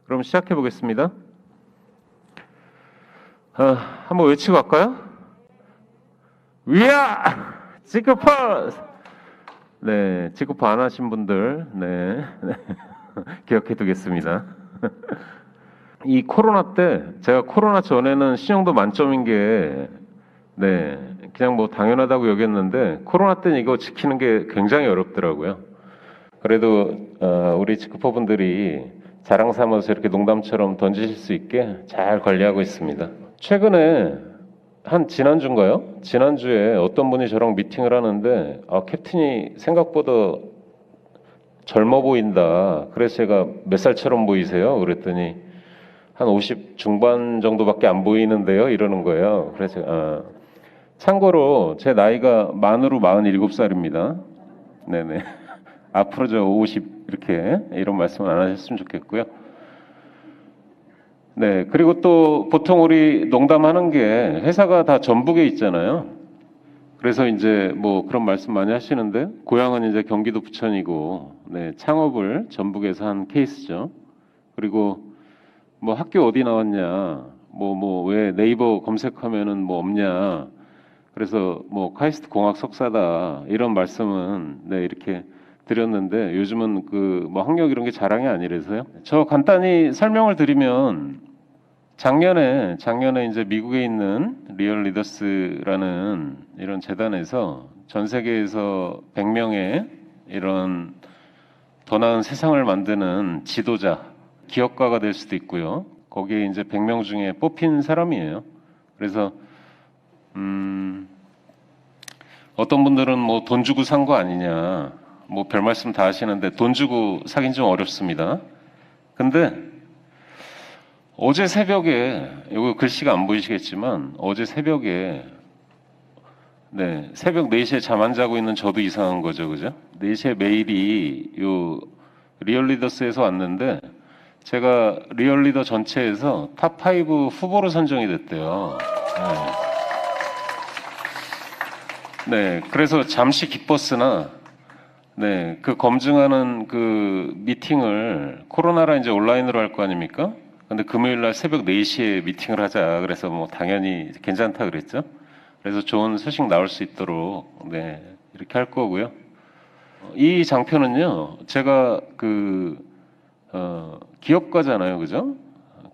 그럼 시작해 보겠습니다. 한번 외치고 갈까요? 위아! 지크퍼! 네, 지크퍼 안 하신 분들, 네, 기억해 두겠습니다. 이 코로나 때, 제가 코로나 전에는 신용도 만점인 게, 네, 그냥 뭐 당연하다고 여겼는데, 코로나 때는 이거 지키는 게 굉장히 어렵더라고요. 그래도, 우리 지크퍼 분들이 자랑 삼아서 이렇게 농담처럼 던지실 수 있게 잘 관리하고 있습니다. 최근에 한 지난주인가요? 지난주에 어떤 분이 저랑 미팅을 하는데 캡틴이 생각보다 젊어 보인다. 그래서 제가 몇 살처럼 보이세요? 그랬더니 한 50 중반 정도밖에 안 보이는데요. 이러는 거예요. 그래서 참고로 제 나이가 만으로 47살입니다. 네네. 앞으로 저 50 이렇게 이런 말씀 안 하셨으면 좋겠고요. 네, 그리고 또 보통 우리 농담하는 게 회사가 다 전북에 있잖아요. 그래서 이제 뭐 그런 말씀 많이 하시는데 고향은 이제 경기도 부천이고, 네, 창업을 전북에서 한 케이스죠. 그리고 뭐 학교 어디 나왔냐, 뭐 왜 네이버 검색하면은 뭐 없냐. 그래서 뭐 카이스트 공학 석사다 이런 말씀은 네 이렇게 드렸는데 요즘은 그 뭐 학력 이런 게 자랑이 아니라서요. 저 간단히 설명을 드리면 작년에 이제 미국에 있는 리얼 리더스라는 이런 재단에서 전 세계에서 100명의 이런 더 나은 세상을 만드는 지도자, 기업가가 될 수도 있고요. 거기에 이제 100명 중에 뽑힌 사람이에요. 그래서 어떤 분들은 뭐 돈 주고 산 거 아니냐, 뭐 별 말씀 다 하시는데 돈 주고 사긴 좀 어렵습니다. 근데 어제 새벽에, 이거 글씨가 안 보이시겠지만, 어제 새벽에, 네, 새벽 4시에 잠 안 자고 있는 저도 이상한 거죠, 그죠? 4시에 메일이 요 리얼리더스에서 왔는데, 제가 리얼리더 전체에서 탑5 후보로 선정이 됐대요. 네, 그래서 잠시 기뻤으나, 네, 그 검증하는 그 미팅을 코로나라 이제 온라인으로 할 거 아닙니까? 근데 금요일 날 새벽 4시에 미팅을 하자. 그래서 뭐 당연히 괜찮다 그랬죠. 그래서 좋은 소식 나올 수 있도록 네, 이렇게 할 거고요. 이 장표는요. 제가 기업가잖아요. 그죠?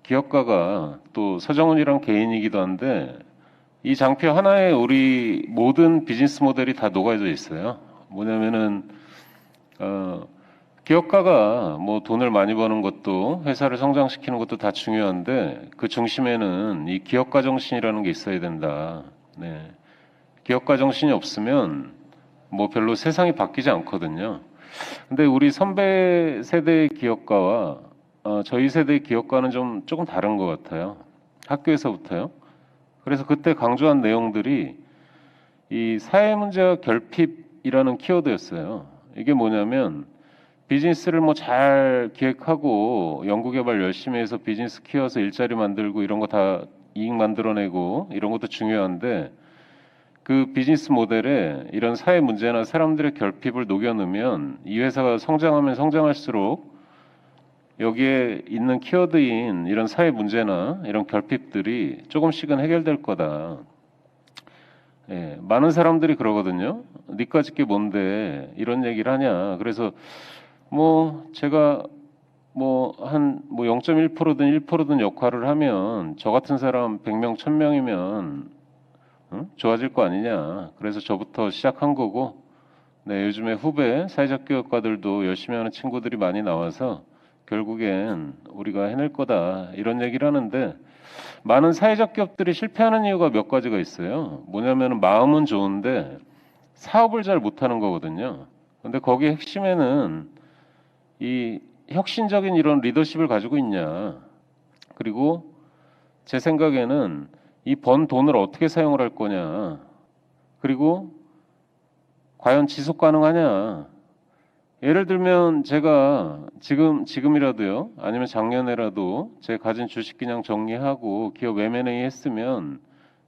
기업가가 또 서정훈이랑 개인이기도 한데 이 장표 하나에 우리 모든 비즈니스 모델이 다 녹아져 있어요. 뭐냐면은 기업가가 뭐 돈을 많이 버는 것도 회사를 성장시키는 것도 다 중요한데 그 중심에는 이 기업가 정신이라는 게 있어야 된다. 네. 기업가 정신이 없으면 뭐 별로 세상이 바뀌지 않거든요. 근데 우리 선배 세대의 기업가와 저희 세대의 기업가는 좀 조금 다른 것 같아요. 학교에서부터요. 그래서 그때 강조한 내용들이 이 사회 문제와 결핍이라는 키워드였어요. 이게 뭐냐면 비즈니스를 뭐 잘 기획하고 연구개발 열심히 해서 비즈니스 키워서 일자리 만들고 이런 거 다 이익 만들어내고 이런 것도 중요한데 그 비즈니스 모델에 이런 사회 문제나 사람들의 결핍을 녹여넣으면 이 회사가 성장하면 성장할수록 여기에 있는 키워드인 이런 사회 문제나 이런 결핍들이 조금씩은 해결될 거다. 예, 많은 사람들이 그러거든요. 니까짓 게 뭔데 이런 얘기를 하냐. 그래서 뭐 제가 뭐 한 뭐 0.1%든 1%든 역할을 하면 저 같은 사람 100명, 1000명이면 좋아질 거 아니냐. 그래서 저부터 시작한 거고, 네, 요즘에 후배 사회적 교육과들도 열심히 하는 친구들이 많이 나와서 결국엔 우리가 해낼 거다 이런 얘기를 하는데 많은 사회적 기업들이 실패하는 이유가 몇 가지가 있어요. 뭐냐면은 마음은 좋은데 사업을 잘 못하는 거거든요. 근데 거기 핵심에는 이 혁신적인 이런 리더십을 가지고 있냐. 그리고 제 생각에는 이 번 돈을 어떻게 사용을 할 거냐. 그리고 과연 지속 가능하냐. 예를 들면 제가 지금이라도요. 아니면 작년에라도 제 가진 주식 그냥 정리하고 기업 M&A 했으면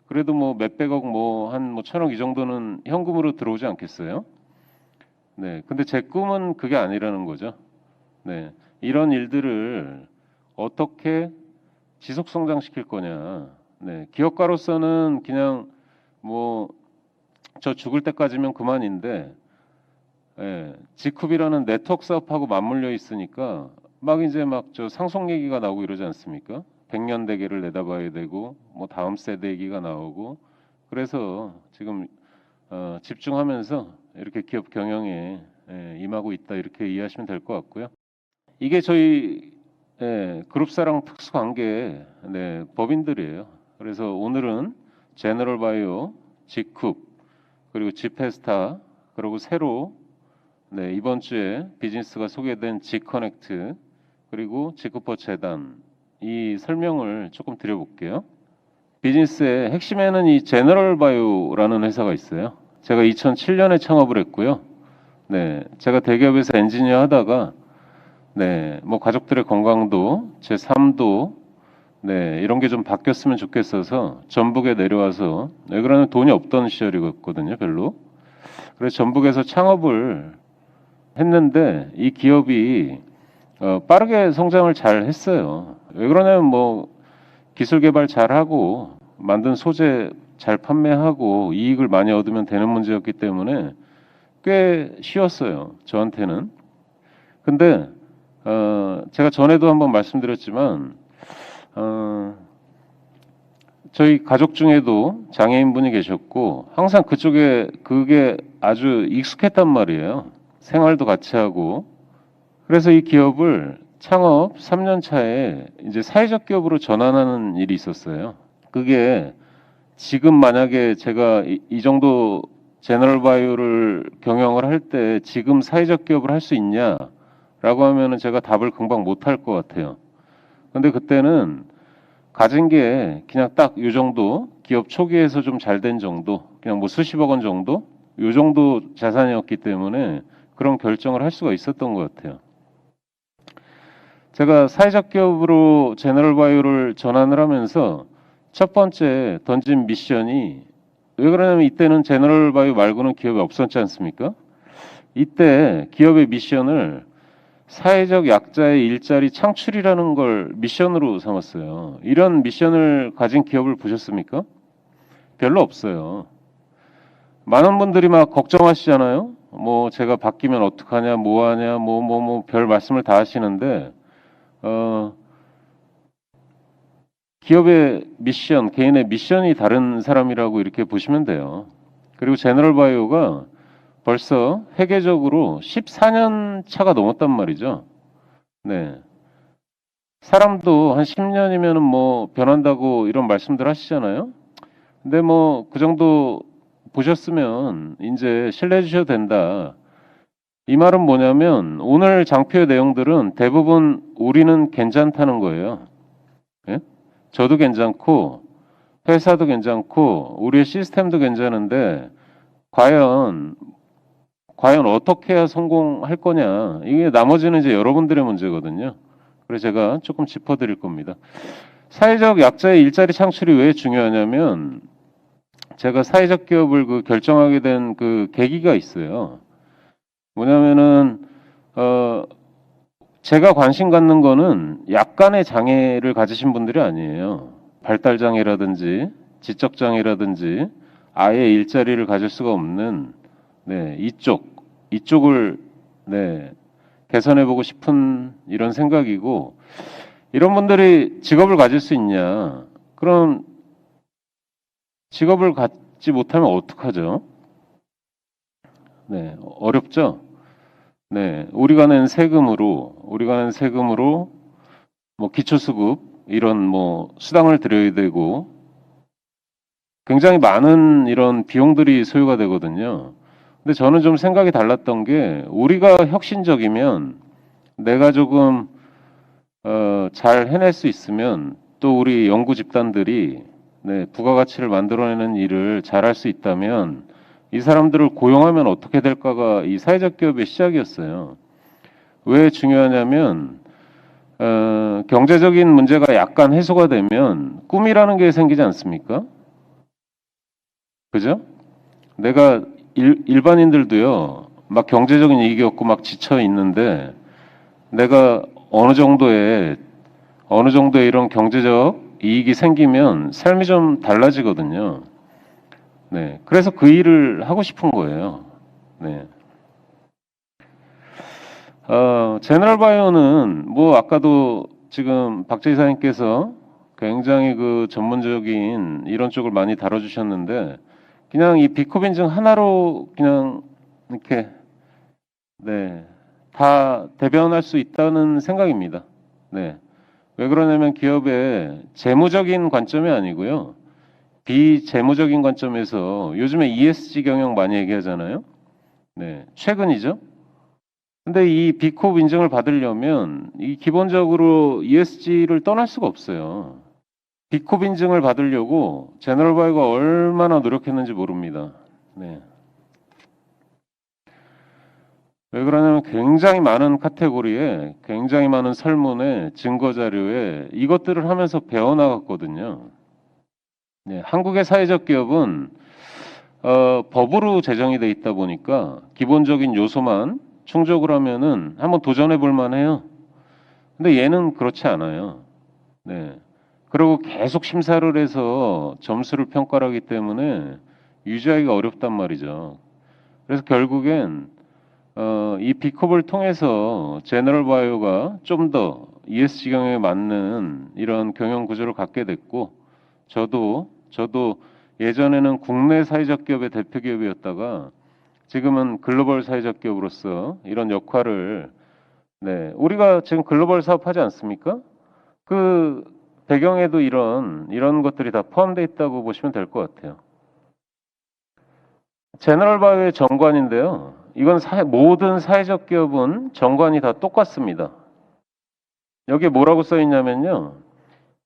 그래도 뭐 몇백억 뭐 한 뭐 천억 이 정도는 현금으로 들어오지 않겠어요? 네. 근데 제 꿈은 그게 아니라는 거죠. 네. 이런 일들을 어떻게 지속 성장시킬 거냐. 네, 기업가로서는 그냥 뭐 저 죽을 때까지면 그만인데, 예, 지쿱이라는 네트워크 사업하고 맞물려 있으니까 막 이제 막 저 상속 얘기가 나오고 이러지 않습니까? 100년 대계를 내다봐야 되고 뭐 다음 세대 얘기가 나오고 그래서 지금 집중하면서 이렇게 기업 경영에 임하고 있다 이렇게 이해하시면 될 것 같고요. 이게 저희 그룹사랑 특수관계 법인들이에요. 그래서 오늘은 제너럴바이오, 지쿱, 그리고 지페스타, 그리고 새로 이번 주에 비즈니스가 소개된 지커넥트, 그리고 지쿠퍼 재단 이 설명을 조금 드려볼게요. 비즈니스의 핵심에는 이 제너럴바이오라는 회사가 있어요. 제가 2007년에 창업을 했고요. 네, 제가 대기업에서 엔지니어 하다가 뭐 가족들의 건강도 제 삶도 이런 게 좀 바뀌었으면 좋겠어서 전북에 내려와서 왜 그러냐면 돈이 없던 시절이었거든요, 별로. 그래서 전북에서 창업을 했는데 이 기업이 빠르게 성장을 잘 했어요. 왜 그러냐면 뭐 기술 개발 잘하고 만든 소재 잘 판매하고 이익을 많이 얻으면 되는 문제였기 때문에 꽤 쉬웠어요, 저한테는. 근데 제가 전에도 한번 말씀드렸지만 저희 가족 중에도 장애인분이 계셨고 항상 그쪽에 그게 아주 익숙했단 말이에요. 생활도 같이 하고. 그래서 이 기업을 창업 3년 차에 이제 사회적 기업으로 전환하는 일이 있었어요. 그게 지금 만약에 제가 이 정도 제너럴바이오를 경영을 할 때 지금 사회적 기업을 할 수 있냐라고 하면은 제가 답을 금방 못 할 것 같아요. 근데 그때는 가진 게 그냥 딱 요 정도, 기업 초기에서 좀 잘 된 정도, 그냥 뭐 수십억 원 정도, 요 정도 자산이었기 때문에 그런 결정을 할 수가 있었던 것 같아요. 제가 사회적 기업으로 제너럴바이오를 전환을 하면서 첫 번째 던진 미션이 왜 그러냐면 이때는 제너럴바이오 말고는 기업이 없었지 않습니까? 이때 기업의 미션을 사회적 약자의 일자리 창출이라는 걸 미션으로 삼았어요. 이런 미션을 가진 기업을 보셨습니까? 별로 없어요. 많은 분들이 막 걱정하시잖아요. 뭐 제가 바뀌면 어떡하냐, 뭐 하냐, 별 말씀을 다 하시는데 기업의 미션, 개인의 미션이 다른 사람이라고 이렇게 보시면 돼요. 그리고 제너럴바이오가 벌써 회계적으로 14년 차가 넘었단 말이죠. 네. 사람도 한 10년이면 뭐 변한다고 이런 말씀들 하시잖아요. 근데 뭐 그 정도 보셨으면 이제 신뢰해 주셔도 된다. 이 말은 뭐냐면 오늘 장표의 내용들은 대부분 우리는 괜찮다는 거예요. 예? 저도 괜찮고 회사도 괜찮고 우리의 시스템도 괜찮은데 과연 어떻게 해야 성공할 거냐. 이게 나머지는 이제 여러분들의 문제거든요. 그래서 제가 조금 짚어드릴 겁니다. 사회적 약자의 일자리 창출이 왜 중요하냐면 제가 사회적 기업을 결정하게 된 그 계기가 있어요. 뭐냐면은 제가 관심 갖는 거는 약간의 장애를 가지신 분들이 아니에요. 발달 장애라든지 지적 장애라든지 아예 일자리를 가질 수가 없는 이쪽을 개선해보고 싶은 이런 생각이고 이런 분들이 직업을 가질 수 있냐? 그럼 직업을 갖지 못하면 어떡하죠? 네, 어렵죠? 네, 우리가 낸 세금으로 뭐 기초수급 이런 뭐 수당을 드려야 되고 굉장히 많은 이런 비용들이 소요가 되거든요. 근데 저는 좀 생각이 달랐던 게 우리가 혁신적이면 내가 조금 잘 해낼 수 있으면 또 우리 연구 집단들이 부가가치를 만들어내는 일을 잘할 수 있다면 이 사람들을 고용하면 어떻게 될까가 이 사회적 기업의 시작이었어요. 왜 중요하냐면 경제적인 문제가 약간 해소가 되면 꿈이라는 게 생기지 않습니까? 그죠? 내가 일반인들도요, 막 경제적인 이익이 없고 막 지쳐 있는데 내가 어느 정도의 어느 정도의 이런 경제적 이익이 생기면 삶이 좀 달라지거든요. 네. 그래서 그 일을 하고 싶은 거예요. 네. 제너럴 바이오는 뭐 아까도 지금 박재 이사님께서 굉장히 그 전문적인 이런 쪽을 많이 다뤄주셨는데 그냥 이 비코빈 중 하나로 그냥 이렇게 네, 다 대변할 수 있다는 생각입니다. 네. 왜 그러냐면 기업의 재무적인 관점이 아니고요. 비재무적인 관점에서 요즘에 ESG 경영 많이 얘기하잖아요. 네. 최근이죠. 근데 이 B컵 인증을 받으려면 이 기본적으로 ESG를 떠날 수가 없어요. B컵 인증을 받으려고 제너럴바이오가 얼마나 노력했는지 모릅니다. 네. 왜 그러냐면 굉장히 많은 카테고리에 굉장히 많은 설문에 증거 자료에 이것들을 하면서 배워나갔거든요. 네, 한국의 사회적 기업은 법으로 제정이 돼 있다 보니까 기본적인 요소만 충족을 하면은 한번 도전해 볼 만해요. 근데 얘는 그렇지 않아요. 네. 그리고 계속 심사를 해서 점수를 평가를 하기 때문에 유지하기가 어렵단 말이죠. 그래서 결국엔 이 비컵을 통해서 제너럴 바이오가 좀 더 ESG 경영에 맞는 이런 경영 구조를 갖게 됐고 저도 예전에는 국내 사회적 기업의 대표 기업이었다가 지금은 글로벌 사회적 기업으로서 이런 역할을 네, 우리가 지금 글로벌 사업하지 않습니까? 그 배경에도 이런 것들이 다 포함되어 있다고 보시면 될 것 같아요. 제너럴 바이오의 정관인데요. 이건 모든 사회적 기업은 정관이 다 똑같습니다. 여기에 뭐라고 써 있냐면요.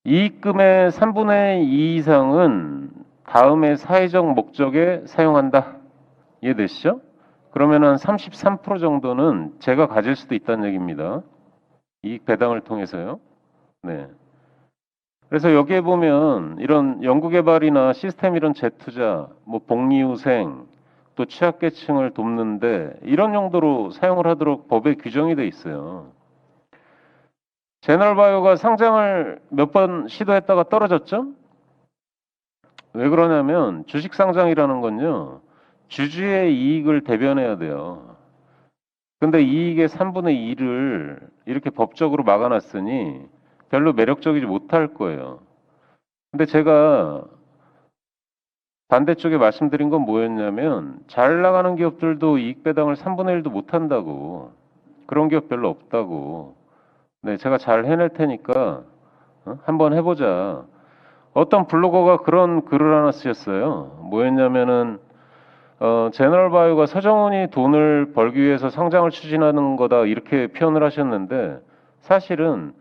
이익금의 3분의 2 이상은 다음의 사회적 목적에 사용한다. 이해되시죠? 그러면 한 33% 정도는 제가 가질 수도 있다는 얘기입니다. 이익 배당을 통해서요. 네. 그래서 여기에 보면 이런 연구개발이나 시스템 이론 재투자, 뭐 복리후생, 또 취약계층을 돕는데 이런 용도로 사용을 하도록 법에 규정이 돼 있어요. 제널바이오가 상장을 몇 번 시도했다가 떨어졌죠? 왜 그러냐면 주식 상장이라는 건요. 주주의 이익을 대변해야 돼요. 근데 이익의 3분의 2를 이렇게 법적으로 막아놨으니 별로 매력적이지 못할 거예요. 근데 제가 반대쪽에 말씀드린 건 뭐였냐면 잘 나가는 기업들도 이익 배당을 3분의 1도 못 한다고. 그런 기업 별로 없다고. 네, 제가 잘 해낼 테니까 한번 해보자. 어떤 블로거가 그런 글을 하나 쓰셨어요. 뭐였냐면은 제너럴 바이오가 서정훈이 돈을 벌기 위해서 상장을 추진하는 거다 이렇게 표현을 하셨는데 사실은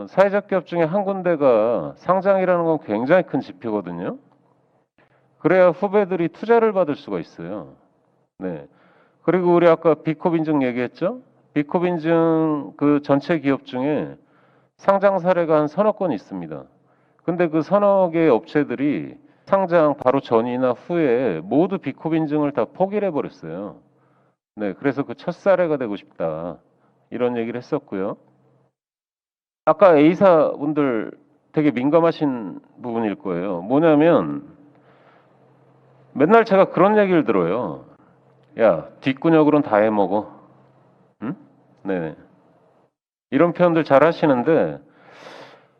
사회적 기업 중에 한 군데가 상장이라는 건 굉장히 큰 지표거든요. 그래야 후배들이 투자를 받을 수가 있어요. 네. 그리고 우리 아까 비컵 인증 얘기했죠? 비컵 인증 그 전체 기업 중에 상장 사례가 한 서너 건 있습니다. 근데 그 서너 개의 업체들이 상장 바로 전이나 후에 모두 비컵 인증을 다 포기를 해버렸어요. 네. 그래서 그 첫 사례가 되고 싶다. 이런 얘기를 했었고요. 아까 A사 분들 되게 민감하신 부분일 거예요. 뭐냐면 맨날 제가 그런 얘기를 들어요. 야, 뒷구녕으로는 다 해먹어. 응? 네. 이런 표현들 잘 하시는데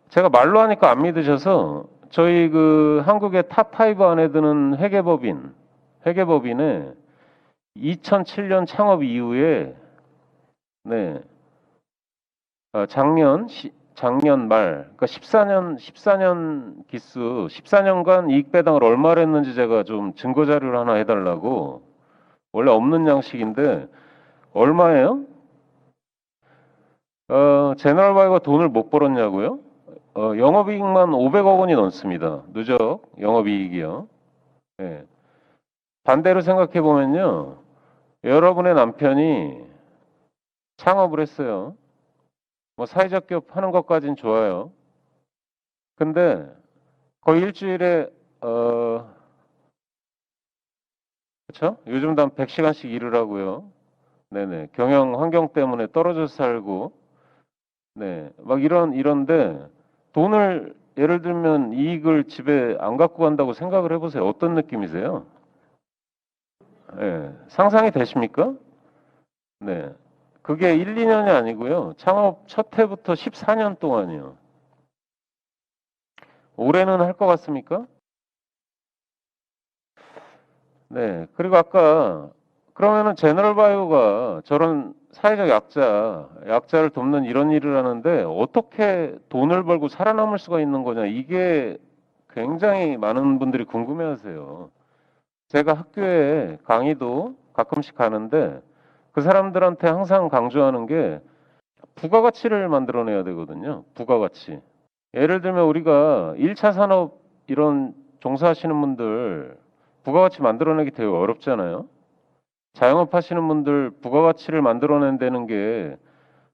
제가 말로 하니까 안 믿으셔서 저희 그 한국의 탑5 안에 드는 회계법인의 2007년 창업 이후에 네. 작년 말 그러니까 14년 기수 14년간 이익 배당을 얼마를 했는지 제가 좀 증거 자료를 하나 해달라고 원래 없는 양식인데 얼마예요? 제너럴바이오가 돈을 못 벌었냐고요? 영업이익만 500억 원이 넘습니다. 누적 영업이익이요. 예. 반대로 생각해 보면요. 여러분의 남편이 창업을 했어요. 뭐 사회적 기업 하는 것까진 좋아요. 근데 거의 일주일에 그렇죠? 요즘도 한 100시간씩 일을 하고요. 네네. 경영 환경 때문에 떨어져 살고 네, 막 이런데 돈을 예를 들면 이익을 집에 안 갖고 간다고 생각을 해보세요. 어떤 느낌이세요? 네, 상상이 되십니까? 네. 그게 1, 2년이 아니고요. 창업 첫 해부터 14년 동안이요. 올해는 할 것 같습니까? 네. 그리고 아까 그러면은 제너럴바이오가 저런 사회적 약자를 돕는 이런 일을 하는데 어떻게 돈을 벌고 살아남을 수가 있는 거냐. 이게 굉장히 많은 분들이 궁금해하세요. 제가 학교에 강의도 가끔씩 가는데 그 사람들한테 항상 강조하는 게 부가가치를 만들어내야 되거든요. 부가가치. 예를 들면 우리가 1차 산업 이런 종사하시는 분들 부가가치 만들어내기 되게 어렵잖아요. 자영업 하시는 분들 부가가치를 만들어낸다는 게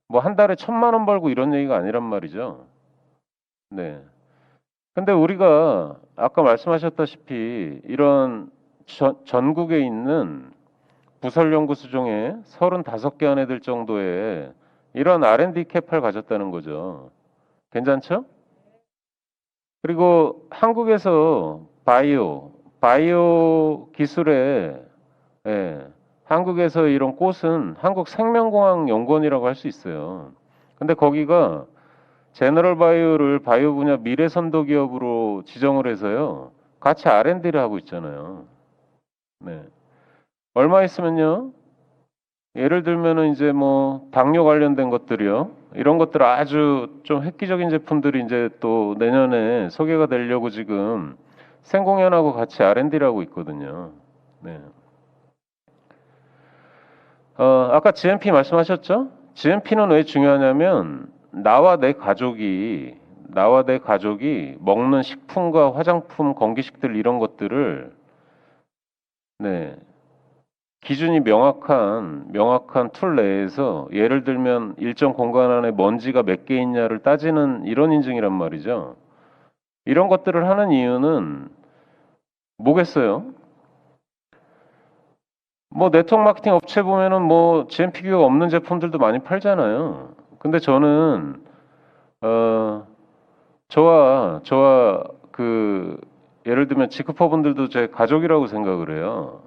뭐 한 달에 1,000만 원 벌고 이런 얘기가 아니란 말이죠. 네. 근데 우리가 아까 말씀하셨다시피 이런 전국에 있는 부설 연구소 중에 35개 안에 들 정도의 이런 R&D 캐파를 가졌다는 거죠. 괜찮죠? 그리고 한국에서 바이오 기술에 예, 한국에서 이런 꽃은 한국생명공학연구원이라고 할 수 있어요. 근데 거기가 제너럴 바이오를 바이오 분야 미래 선도 기업으로 지정을 해서요. 같이 R&D를 하고 있잖아요. 네. 얼마 있으면요. 예를 들면은 이제 뭐 당뇨 관련된 것들이요. 이런 것들 아주 좀 획기적인 제품들이 이제 또 내년에 소개가 되려고 지금 생공연하고 같이 R&D를 하고 있거든요. 네. 아까 GMP 말씀하셨죠? GMP는 왜 중요하냐면 나와 내 가족이 먹는 식품과 화장품, 건기식들 이런 것들을 네, 기준이 명확한 툴 내에서 예를 들면 일정 공간 안에 먼지가 몇 개 있냐를 따지는 이런 인증이란 말이죠. 이런 것들을 하는 이유는 뭐겠어요? 뭐 네트워크 마케팅 업체 보면은 뭐 GMP 규격 없는 제품들도 많이 팔잖아요. 근데 저는 어 저와 그 예를 들면 직급퍼분들도 제 가족이라고 생각을 해요.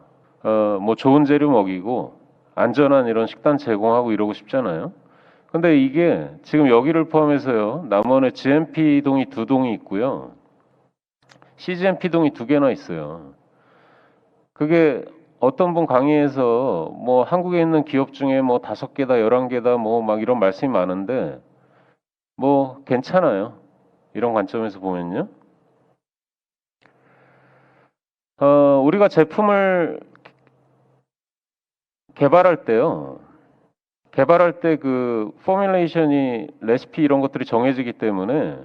뭐 좋은 재료 먹이고 안전한 이런 식단 제공하고 이러고 싶잖아요. 근데 이게 지금 여기를 포함해서요. 남원에 GMP 동이 2동이 있고요. CGMP 동이 2개나 있어요. 그게 어떤 분 강의에서 뭐 한국에 있는 기업 중에 뭐 5개다, 11개다 뭐 막 이런 말씀이 많은데 뭐 괜찮아요. 이런 관점에서 보면요. 우리가 제품을 개발할 때요. 개발할 때 그 포뮬레이션이 레시피 이런 것들이 정해지기 때문에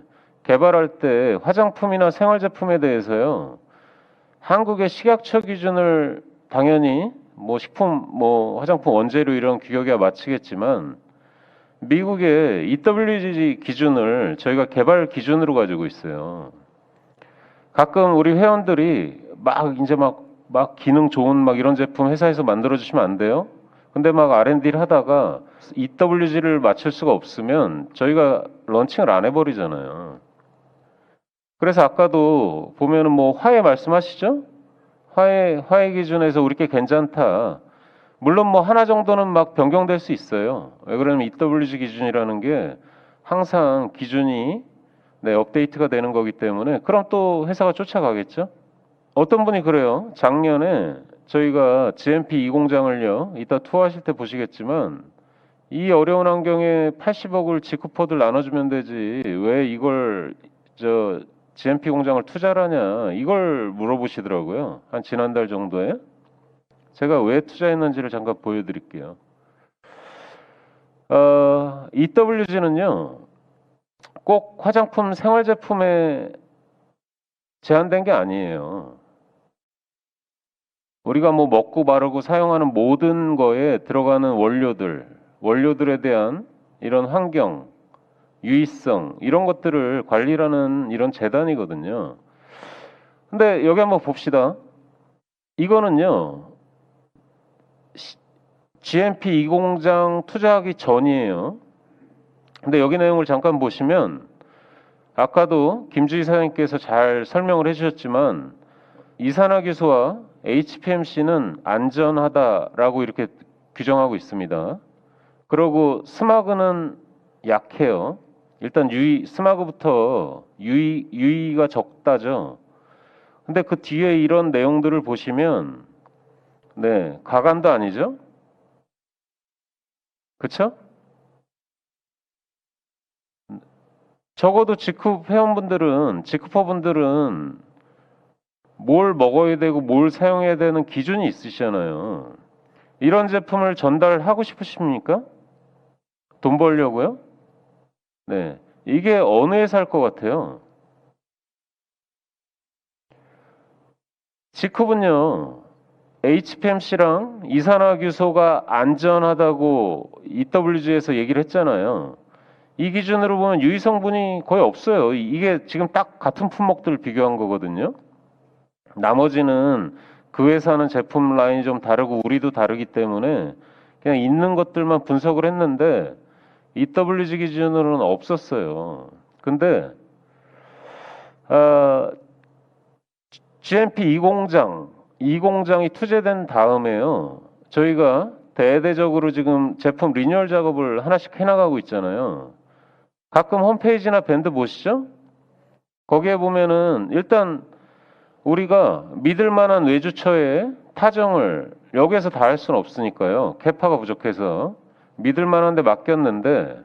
개발할 때 화장품이나 생활제품에 대해서요. 한국의 식약처 기준을 당연히 뭐 식품, 뭐 화장품 원재료 이런 규격에 맞추겠지만 미국의 EWG 기준을 저희가 개발 기준으로 가지고 있어요. 가끔 우리 회원들이 막 이제 막 기능 좋은 막 이런 제품 회사에서 만들어 주시면 안 돼요? 근데 막 R&D를 하다가 EWG를 맞출 수가 없으면 저희가 런칭을 안 해버리잖아요. 그래서 아까도 보면은 뭐 화해 말씀하시죠? 화해 기준에서 우리 게 괜찮다. 물론 뭐 하나 정도는 막 변경될 수 있어요. 왜 그러냐면 EWG 기준이라는 게 항상 기준이 네, 업데이트가 되는 거기 때문에 그럼 또 회사가 쫓아가겠죠? 어떤 분이 그래요. 작년에 저희가 GMP 2공장을요. 이따 투어하실 때 보시겠지만 이 어려운 환경에 80억을 지쿠퍼들 나눠주면 되지. 왜 이걸 저 GMP 공장을 투자를 하냐. 이걸 물어보시더라고요. 한 지난달 정도에. 제가 왜 투자했는지를 잠깐 보여드릴게요. EWG는요. 꼭 화장품 생활제품에 제한된 게 아니에요. 우리가 뭐 먹고 마르고 사용하는 모든 거에 들어가는 원료들에 대한 이런 환경, 유의성, 이런 것들을 관리하는 이런 재단이거든요. 근데 여기 한번 봅시다. 이거는요, GMP 2공장 투자하기 전이에요. 근데 여기 내용을 잠깐 보시면 아까도 김주희 사장님께서 잘 설명을 해주셨지만 이산화규소와 HPMC는 안전하다라고 이렇게 규정하고 있습니다. 그리고 스마그는 약해요. 일단 스마그부터 유의가 적다죠. 근데 그 뒤에 이런 내용들을 보시면 네, 가간도 아니죠? 그쵸? 적어도 직후퍼분들은 뭘 먹어야 되고 뭘 사용해야 되는 기준이 있으시잖아요. 이런 제품을 전달하고 싶으십니까? 돈 벌려고요? 네. 이게 어느 회사일 것 같아요? 직후분요. HPMC랑 이산화규소가 안전하다고 EWG에서 얘기를 했잖아요. 이 기준으로 보면 유해 성분이 거의 없어요. 이게 지금 딱 같은 품목들 비교한 거거든요. 나머지는 그 회사는 제품 라인이 좀 다르고 우리도 다르기 때문에 그냥 있는 것들만 분석을 했는데 EWG 기준으로는 없었어요. 근데 GMP 2공장이 투제된 다음에요. 저희가 대대적으로 지금 제품 리뉴얼 작업을 하나씩 해나가고 있잖아요. 가끔 홈페이지나 밴드 보시죠? 거기에 보면은 일단 우리가 믿을 만한 외주처의 타정을 여기에서 다 할 수는 없으니까요. 캐파가 부족해서 믿을 만한 데 맡겼는데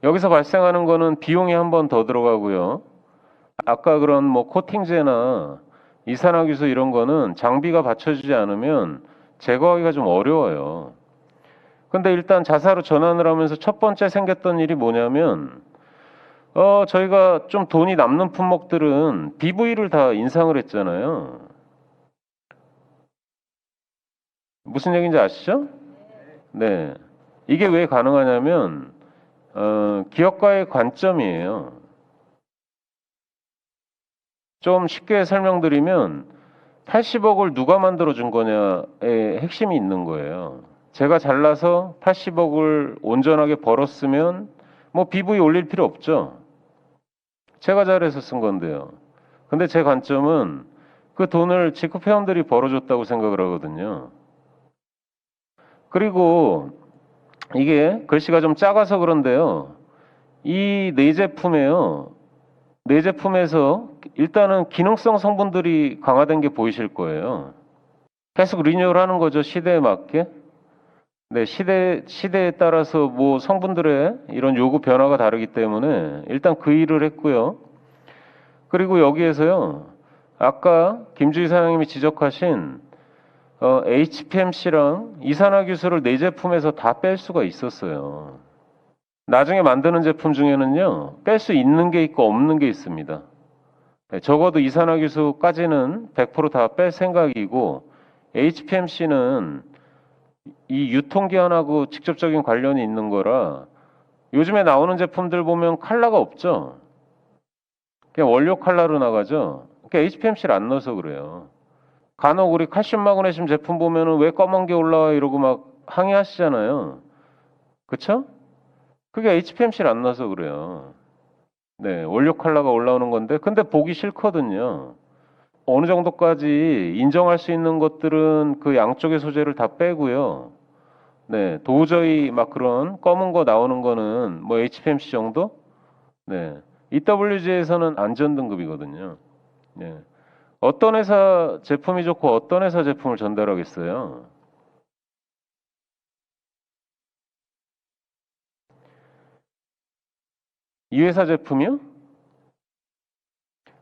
여기서 발생하는 거는 비용이 한 번 더 들어가고요. 아까 그런 뭐 코팅제나 이산화규소 이런 거는 장비가 받쳐주지 않으면 제거하기가 좀 어려워요. 근데 일단 자사로 전환을 하면서 첫 번째 생겼던 일이 뭐냐면 저희가 좀 돈이 남는 품목들은 BV를 다 인상을 했잖아요. 무슨 얘기인지 아시죠? 네. 이게 왜 가능하냐면 기업가의 관점이에요. 좀 쉽게 설명드리면 80억을 누가 만들어 준 거냐의 핵심이 있는 거예요. 제가 잘나서 80억을 온전하게 벌었으면 뭐 BV 올릴 필요 없죠. 제가 잘해서 쓴 건데요. 근데 제 관점은 그 돈을 직급 회원들이 벌어줬다고 생각을 하거든요. 그리고 이게 글씨가 좀 작아서 그런데요. 이 네 제품에서 일단은 기능성 성분들이 강화된 게 보이실 거예요. 계속 리뉴얼 하는 거죠. 시대에 맞게. 네, 시대에 따라서 뭐 성분들의 이런 요구 변화가 다르기 때문에 일단 그 일을 했고요. 그리고 여기에서요. 아까 김주희 사장님이 지적하신 HPMC랑 이산화규소를 네 제품에서 다 뺄 수가 있었어요. 나중에 만드는 제품 중에는요. 뺄 수 있는 게 있고 없는 게 있습니다. 네, 적어도 이산화규소까지는 100%다 뺄 생각이고 HPMC는 이 유통기한하고 직접적인 관련이 있는 거라 요즘에 나오는 제품들 보면 컬러가 없죠. 그냥 원료 컬러로 나가죠. 그러니까 HPMC를 안 넣어서 그래요. 간혹 우리 칼슘 마그네슘 제품 보면은 왜 검은 게 올라와 이러고 막 항의하시잖아요. 그쵸? 그게 HPMC를 안 넣어서 그래요. 네, 원료 컬러가 올라오는 건데 근데 보기 싫거든요. 어느 정도까지 인정할 수 있는 것들은 그 양쪽의 소재를 다 빼고요. 네, 도저히 막 그런 검은 거 나오는 거는 뭐 HPMC 정도? 네, EWG에서는 안전 등급이거든요. 네, 어떤 회사 제품이 좋고 어떤 회사 제품을 전달하겠어요? 이 회사 제품이요?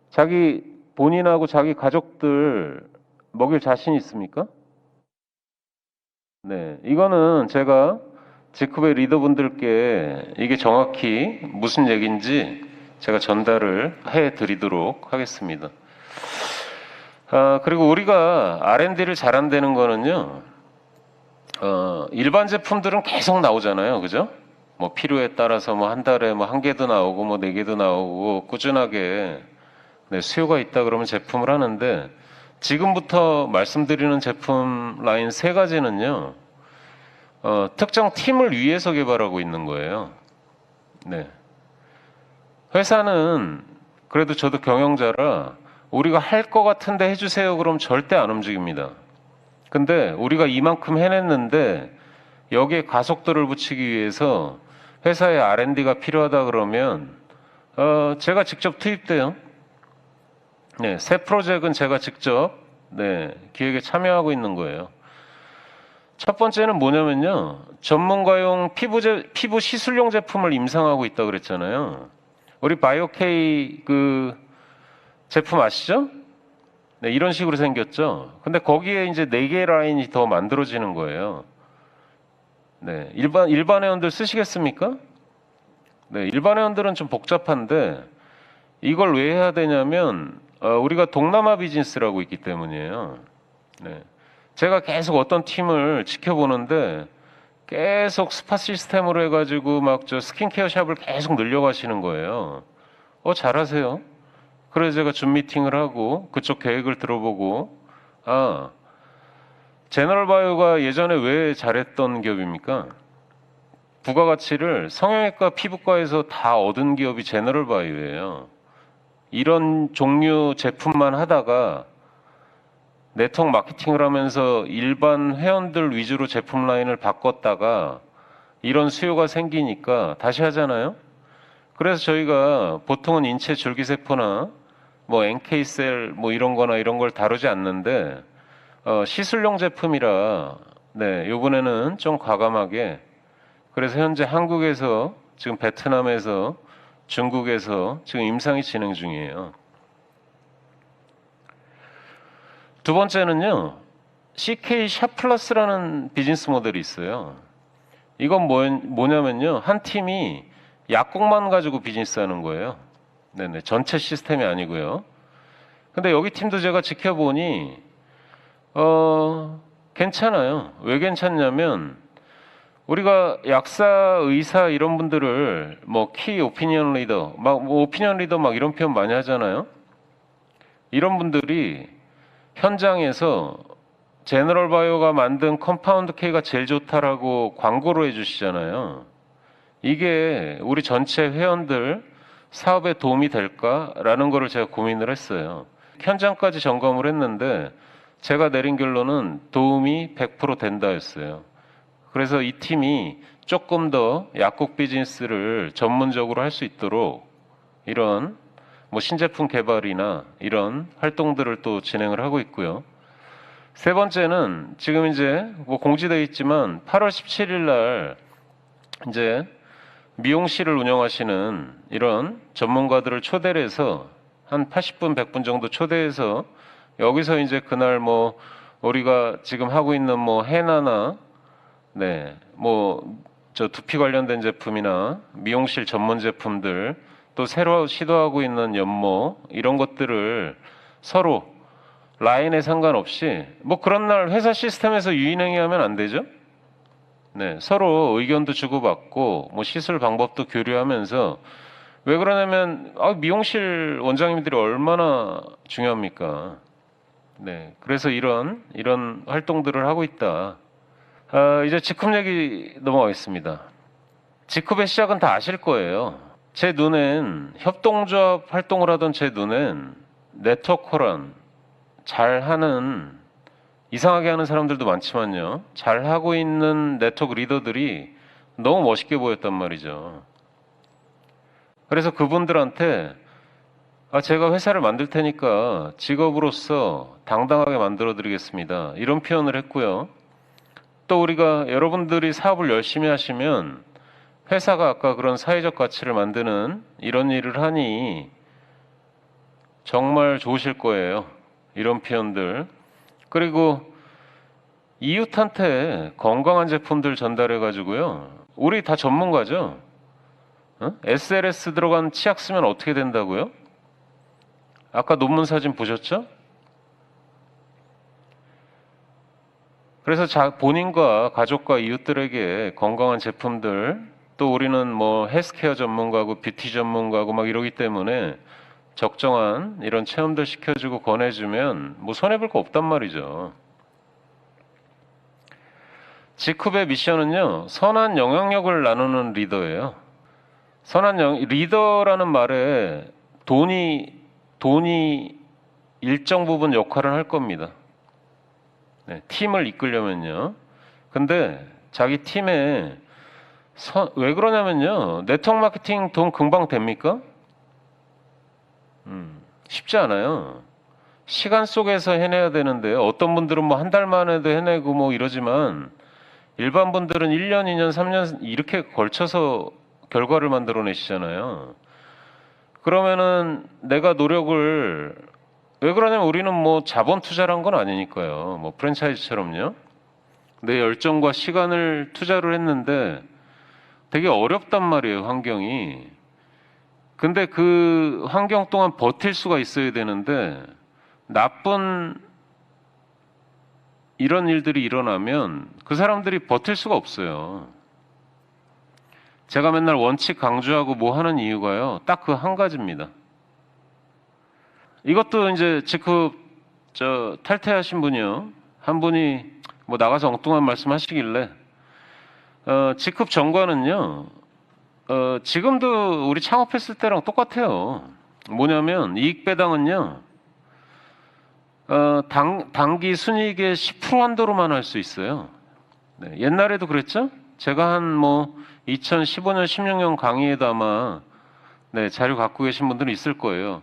자기 본인하고 자기 가족들 먹일 자신 있습니까? 네, 이거는 제가 직후의 리더분들께 이게 정확히 무슨 얘기인지 제가 전달을 해 드리도록 하겠습니다. 그리고 우리가 R&D를 잘한다는 거는요, 일반 제품들은 계속 나오잖아요. 그죠? 뭐 필요에 따라서 뭐 한 달에 뭐 한 개도 나오고 뭐 네 개도 나오고 꾸준하게 네, 수요가 있다 그러면 제품을 하는데 지금부터 말씀드리는 제품 라인 세 가지는요, 특정 팀을 위해서 개발하고 있는 거예요. 네. 회사는 그래도 저도 경영자라 우리가 할 거 같은데 해주세요 그럼 절대 안 움직입니다. 근데 우리가 이만큼 해냈는데 여기에 가속도를 붙이기 위해서 회사에 R&D가 필요하다 그러면 제가 직접 투입돼요. 네, 새 프로젝트는 제가 직접 기획에 참여하고 있는 거예요. 첫 번째는 뭐냐면요. 전문가용 피부 시술용 제품을 임상하고 있다 그랬잖아요. 우리 바이오케이 그 제품 아시죠? 네, 이런 식으로 생겼죠. 근데 거기에 이제 4개의 라인이 더 만들어지는 거예요. 네, 일반 회원들 쓰시겠습니까? 네, 일반 회원들은 좀 복잡한데 이걸 왜 해야 되냐면 우리가 동남아 비즈니스라고 있기 때문이에요. 네. 제가 계속 어떤 팀을 지켜보는데 계속 스파 시스템으로 해가지고 막 저 스킨케어 샵을 계속 늘려가시는 거예요. 잘하세요. 그래서 제가 줌 미팅을 하고 그쪽 계획을 들어보고 제너럴바이오가 예전에 왜 잘했던 기업입니까? 부가가치를 성형외과 피부과에서 다 얻은 기업이 제너럴바이오예요. 이런 종류 제품만 하다가 네트워크 마케팅을 하면서 일반 회원들 위주로 제품 라인을 바꿨다가 이런 수요가 생기니까 다시 하잖아요. 그래서 저희가 보통은 인체 줄기세포나 뭐 NK셀 뭐 이런 걸 다루지 않는데 시술용 제품이라 이번에는 좀 과감하게 그래서 현재 한국에서 지금 베트남에서 중국에서 지금 임상이 진행 중이에요. 두 번째는요, CK 샵플러스라는 비즈니스 모델이 있어요. 이건 뭐냐면요, 한 팀이 약국만 가지고 비즈니스 하는 거예요. 네네, 전체 시스템이 아니고요. 근데 여기 팀도 제가 지켜보니, 괜찮아요. 왜 괜찮냐면, 우리가 약사, 의사 이런 분들을 뭐 키 오피니언 리더, 오피니언 리더 이런 표현 많이 하잖아요. 이런 분들이 현장에서 제너럴바이오가 만든 컴파운드 K가 제일 좋다라고 광고를 해주시잖아요. 이게 우리 전체 회원들 사업에 도움이 될까라는 거를 제가 고민을 했어요. 현장까지 점검을 했는데 제가 내린 결론은 도움이 100% 된다였어요. 그래서 이 팀이 조금 더 약국 비즈니스를 전문적으로 할 수 있도록 이런 뭐 신제품 개발이나 이런 활동들을 또 진행을 하고 있고요. 세 번째는 지금 이제 뭐 공지되어 있지만 8월 17일 날 이제 미용실을 운영하시는 이런 전문가들을 초대를 해서 한 80분, 100분 정도 초대해서 여기서 이제 그날 뭐 우리가 지금 하고 있는 뭐 헤나나 뭐 저 두피 관련된 제품이나 미용실 전문 제품들 또 새로 시도하고 있는 연모 이런 것들을 서로 라인에 상관없이 뭐 그런 날 회사 시스템에서 유인행위 하면 안 되죠? 네, 서로 의견도 주고받고 뭐 시술 방법도 교류하면서 왜 그러냐면 미용실 원장님들이 얼마나 중요합니까? 네, 그래서 이런 활동들을 하고 있다. 이제 직급 얘기 넘어가겠습니다. 직급의 시작은 다 아실 거예요. 제 눈엔 협동조합 활동을 하던 제 눈엔 네트워커란 잘하는 이상하게 하는 사람들도 많지만요. 잘하고 있는 네트워크 리더들이 너무 멋있게 보였단 말이죠. 그래서 그분들한테 제가 회사를 만들 테니까 직업으로서 당당하게 만들어 드리겠습니다. 이런 표현을 했고요. 또 우리가 여러분들이 사업을 열심히 하시면 회사가 아까 그런 사회적 가치를 만드는 이런 일을 하니 정말 좋으실 거예요. 이런 표현들. 그리고 이웃한테 건강한 제품들 전달해 가지고요. 우리 다 전문가죠. SLS 들어간 치약 쓰면 어떻게 된다고요? 아까 논문 사진 보셨죠? 그래서 본인과 가족과 이웃들에게 건강한 제품들, 또 우리는 뭐 헬스케어 전문가고 뷰티 전문가고 이러기 때문에 적정한 이런 체험들 시켜주고 권해주면 뭐 손해볼 거 없단 말이죠. G컵의 미션은요, 선한 영향력을 나누는 리더예요. 리더라는 말에 돈이 일정 부분 역할을 할 겁니다. 네, 팀을 이끌려면요. 근데 자기 팀에 왜 그러냐면요. 네트워크 마케팅 돈 금방 됩니까? 쉽지 않아요. 시간 속에서 해내야 되는데요. 어떤 분들은 뭐 한 달 만에도 해내고 뭐 이러지만 일반 분들은 1년, 2년, 3년 이렇게 걸쳐서 결과를 만들어내시잖아요. 그러면은 내가 노력을 왜 그러냐면 우리는 뭐 자본 투자란 건 아니니까요. 뭐 프랜차이즈처럼요. 내 열정과 시간을 투자를 했는데 되게 어렵단 말이에요, 환경이. 근데 그 환경 동안 버틸 수가 있어야 되는데 나쁜 이런 일들이 일어나면 그 사람들이 버틸 수가 없어요. 제가 맨날 원칙 강조하고 뭐 하는 이유가요. 딱 그 한 가지입니다. 이것도 이제 G컵 탈퇴하신 분이요. 한 분이 뭐 나가서 엉뚱한 말씀 하시길래 G컵 정관은요. 지금도 우리 창업했을 때랑 똑같아요. 뭐냐면 이익 배당은요. 단기 순이익의 10% 한도로만 할 수 있어요. 네, 옛날에도 그랬죠? 제가 한 뭐 2015년, 16년 강의에도 아마 네, 자료 갖고 계신 분들은 있을 거예요.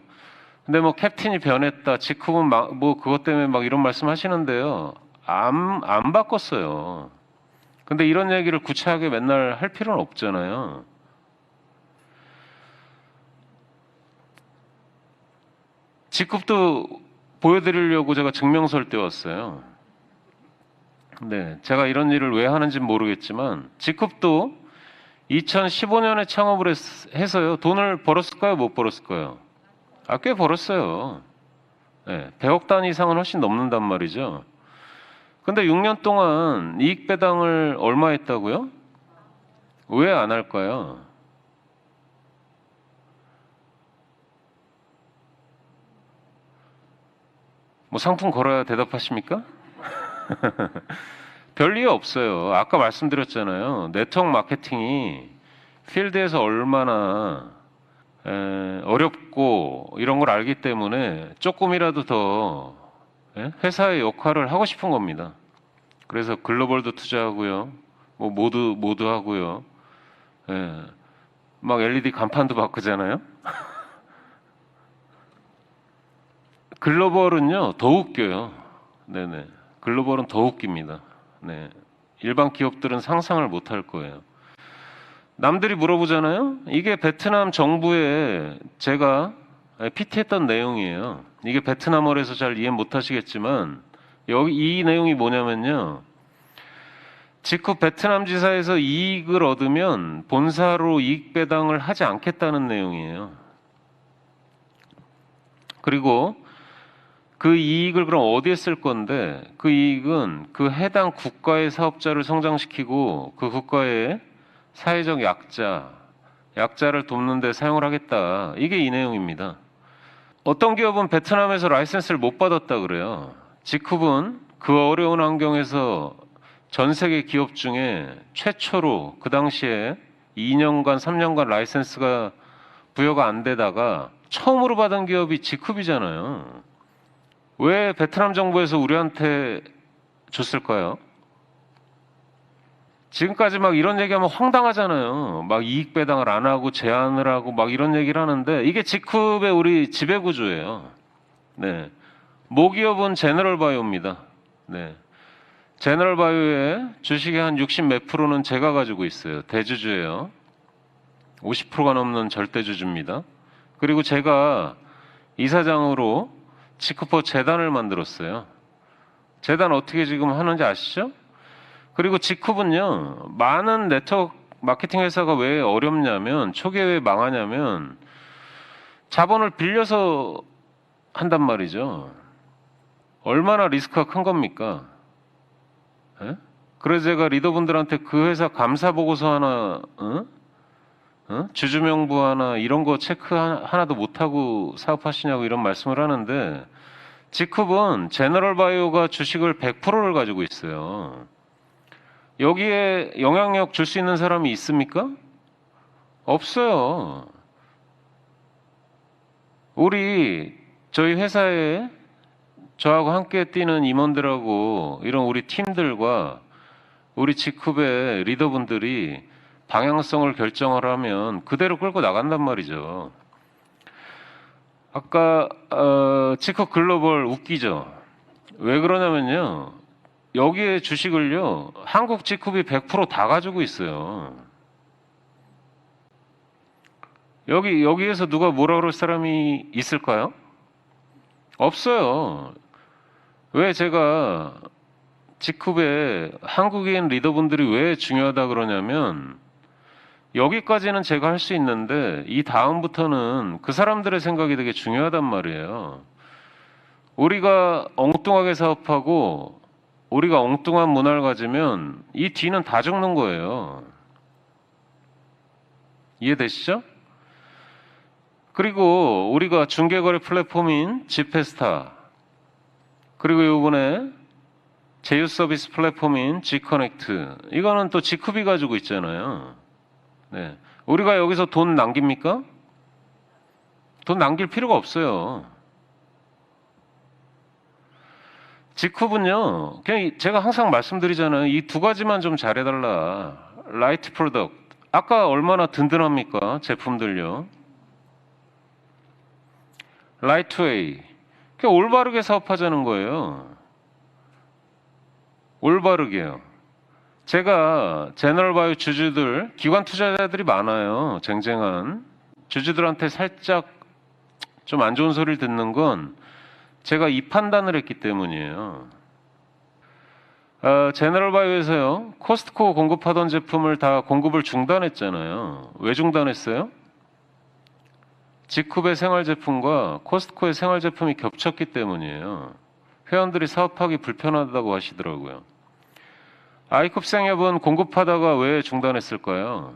근데 뭐 캡틴이 변했다, G컵은 뭐 그것 때문에 막 이런 말씀 하시는데요. 안 바꿨어요. 근데 이런 얘기를 구체하게 맨날 할 필요는 없잖아요. G컵도 보여드리려고 제가 증명서를 떼왔어요. 네, 제가 이런 일을 왜 하는지 모르겠지만 G컵도 2015년에 창업을 해서요. 돈을 벌었을까요? 못 벌었을까요? 꽤 벌었어요. 네, 100억 단위 이상은 훨씬 넘는단 말이죠. 근데 6년 동안 이익 배당을 얼마 했다고요? 왜 안 할까요? 뭐 상품 걸어야 대답하십니까? 별 이유 없어요. 아까 말씀드렸잖아요. 네트워크 마케팅이 필드에서 얼마나 어렵고 이런 걸 알기 때문에 조금이라도 더 회사의 역할을 하고 싶은 겁니다. 그래서 글로벌도 투자하고요. 뭐 모두 하고요. 막 LED 간판도 바꾸잖아요. 글로벌은요 더 웃겨요. 네네. 글로벌은 더 웃깁니다. 네. 일반 기업들은 상상을 못 할 거예요. 남들이 물어보잖아요. 이게 베트남 정부에 제가 PT했던 내용이에요. 이게 베트남어라서 잘 이해 못 하시겠지만 여기 이 내용이 뭐냐면요. G컵 베트남 지사에서 이익을 얻으면 본사로 이익 배당을 하지 않겠다는 내용이에요. 그리고 그 이익을 그럼 어디에 쓸 건데 그 이익은 그 해당 국가의 사업자를 성장시키고 그 국가의 사회적 약자를 돕는 데 사용을 하겠다. 이게 이 내용입니다. 어떤 기업은 베트남에서 라이센스를 못 받았다 그래요. G컵은 그 어려운 환경에서 전 세계 기업 중에 최초로 그 당시에 2년간, 3년간 라이센스가 부여가 안 되다가 처음으로 받은 기업이 G컵이잖아요. 왜 베트남 정부에서 우리한테 줬을까요? 지금까지 막 이런 얘기하면 황당하잖아요. 막 이익 배당을 안 하고 제한을 하고 막 이런 얘기를 하는데 이게 G컵의 우리 지배 구조예요. 네. 모기업은 제너럴 바이오입니다. 네. 제너럴 바이오의 주식의 한 60 몇 프로는 제가 가지고 있어요. 대주주예요. 50%가 넘는 절대주주입니다. 그리고 제가 이사장으로 G컵 재단을 만들었어요. 재단 어떻게 지금 하는지 아시죠? 그리고 G컵은요, 많은 네트워크 마케팅 회사가 왜 어렵냐면, 초기에 왜 망하냐면, 자본을 빌려서 한단 말이죠. 얼마나 리스크가 큰 겁니까? 예? 그래서 제가 리더분들한테 그 회사 감사 보고서 하나, 주주명부 하나, 이런 거 체크 하나도 못하고 사업하시냐고 이런 말씀을 하는데, G컵은 제너럴 바이오가 주식을 100%를 가지고 있어요. 여기에 영향력 줄 수 있는 사람이 있습니까? 없어요. 저희 회사에 저하고 함께 뛰는 임원들하고 이런 우리 팀들과 우리 직급의 리더분들이 방향성을 결정을 하면 그대로 끌고 나간단 말이죠. 아까 직급 글로벌 웃기죠. 왜 그러냐면요. 여기에 주식을요. 한국 직급이 100%다 가지고 있어요. 여기에서 누가 뭐라 그럴 사람이 있을까요? 없어요. 왜 제가 직급의 한국인 리더분들이 왜 중요하다 그러냐면 여기까지는 제가 할 수 있는데 이 다음부터는 그 사람들의 생각이 되게 중요하단 말이에요. 우리가 엉뚱하게 사업하고 우리가 엉뚱한 문화를 가지면 이 뒤는 다 죽는 거예요. 이해되시죠? 그리고 우리가 중개거래 플랫폼인 지페스타, 그리고 이번에 제휴 서비스 플랫폼인 지커넥트, 이거는 또 지크비 가지고 있잖아요. 네. 우리가 여기서 돈 남깁니까? 돈 남길 필요가 없어요. 지쿰은요, 그냥 제가 항상 말씀드리잖아요. 이 두 가지만 좀 잘해달라. 라이트 프로덕트. 아까 얼마나 든든합니까? 제품들요. 라이트웨이. 그냥 올바르게 사업하자는 거예요. 올바르게요. 제가 제너럴바이오 주주들, 기관 투자자들이 많아요. 쟁쟁한. 주주들한테 살짝 좀 안 좋은 소리를 듣는 건 제가 이 판단을 했기 때문이에요. 제너럴바이오에서요. 코스트코 공급하던 제품을 다 공급을 중단했잖아요. 왜 중단했어요? 지쿰의 생활제품과 코스트코의 생활제품이 겹쳤기 때문이에요. 회원들이 사업하기 불편하다고 하시더라고요. 아이컵 생협은 공급하다가 왜 중단했을까요?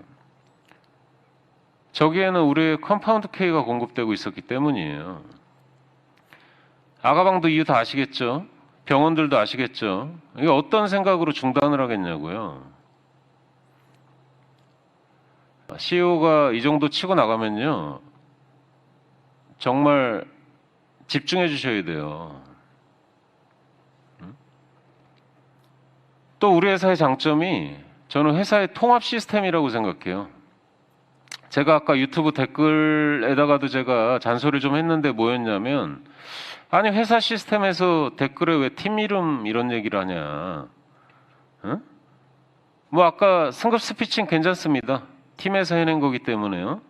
저기에는 우리의 컴파운드 K가 공급되고 있었기 때문이에요. 아가방도 이유 다 아시겠죠? 병원들도 아시겠죠? 이게 어떤 생각으로 중단을 하겠냐고요. CEO가 이 정도 치고 나가면요. 정말 집중해 주셔야 돼요. 또 우리 회사의 장점이 저는 회사의 통합 시스템이라고 생각해요. 제가 아까 유튜브 댓글에다가도 제가 잔소리 좀 했는데 뭐였냐면, 아니 회사 시스템에서 댓글에 왜 팀 이름 이런 얘기를 하냐. 응? 뭐 아까 승급 스피칭 괜찮습니다. 팀에서 해낸 거기 때문에요.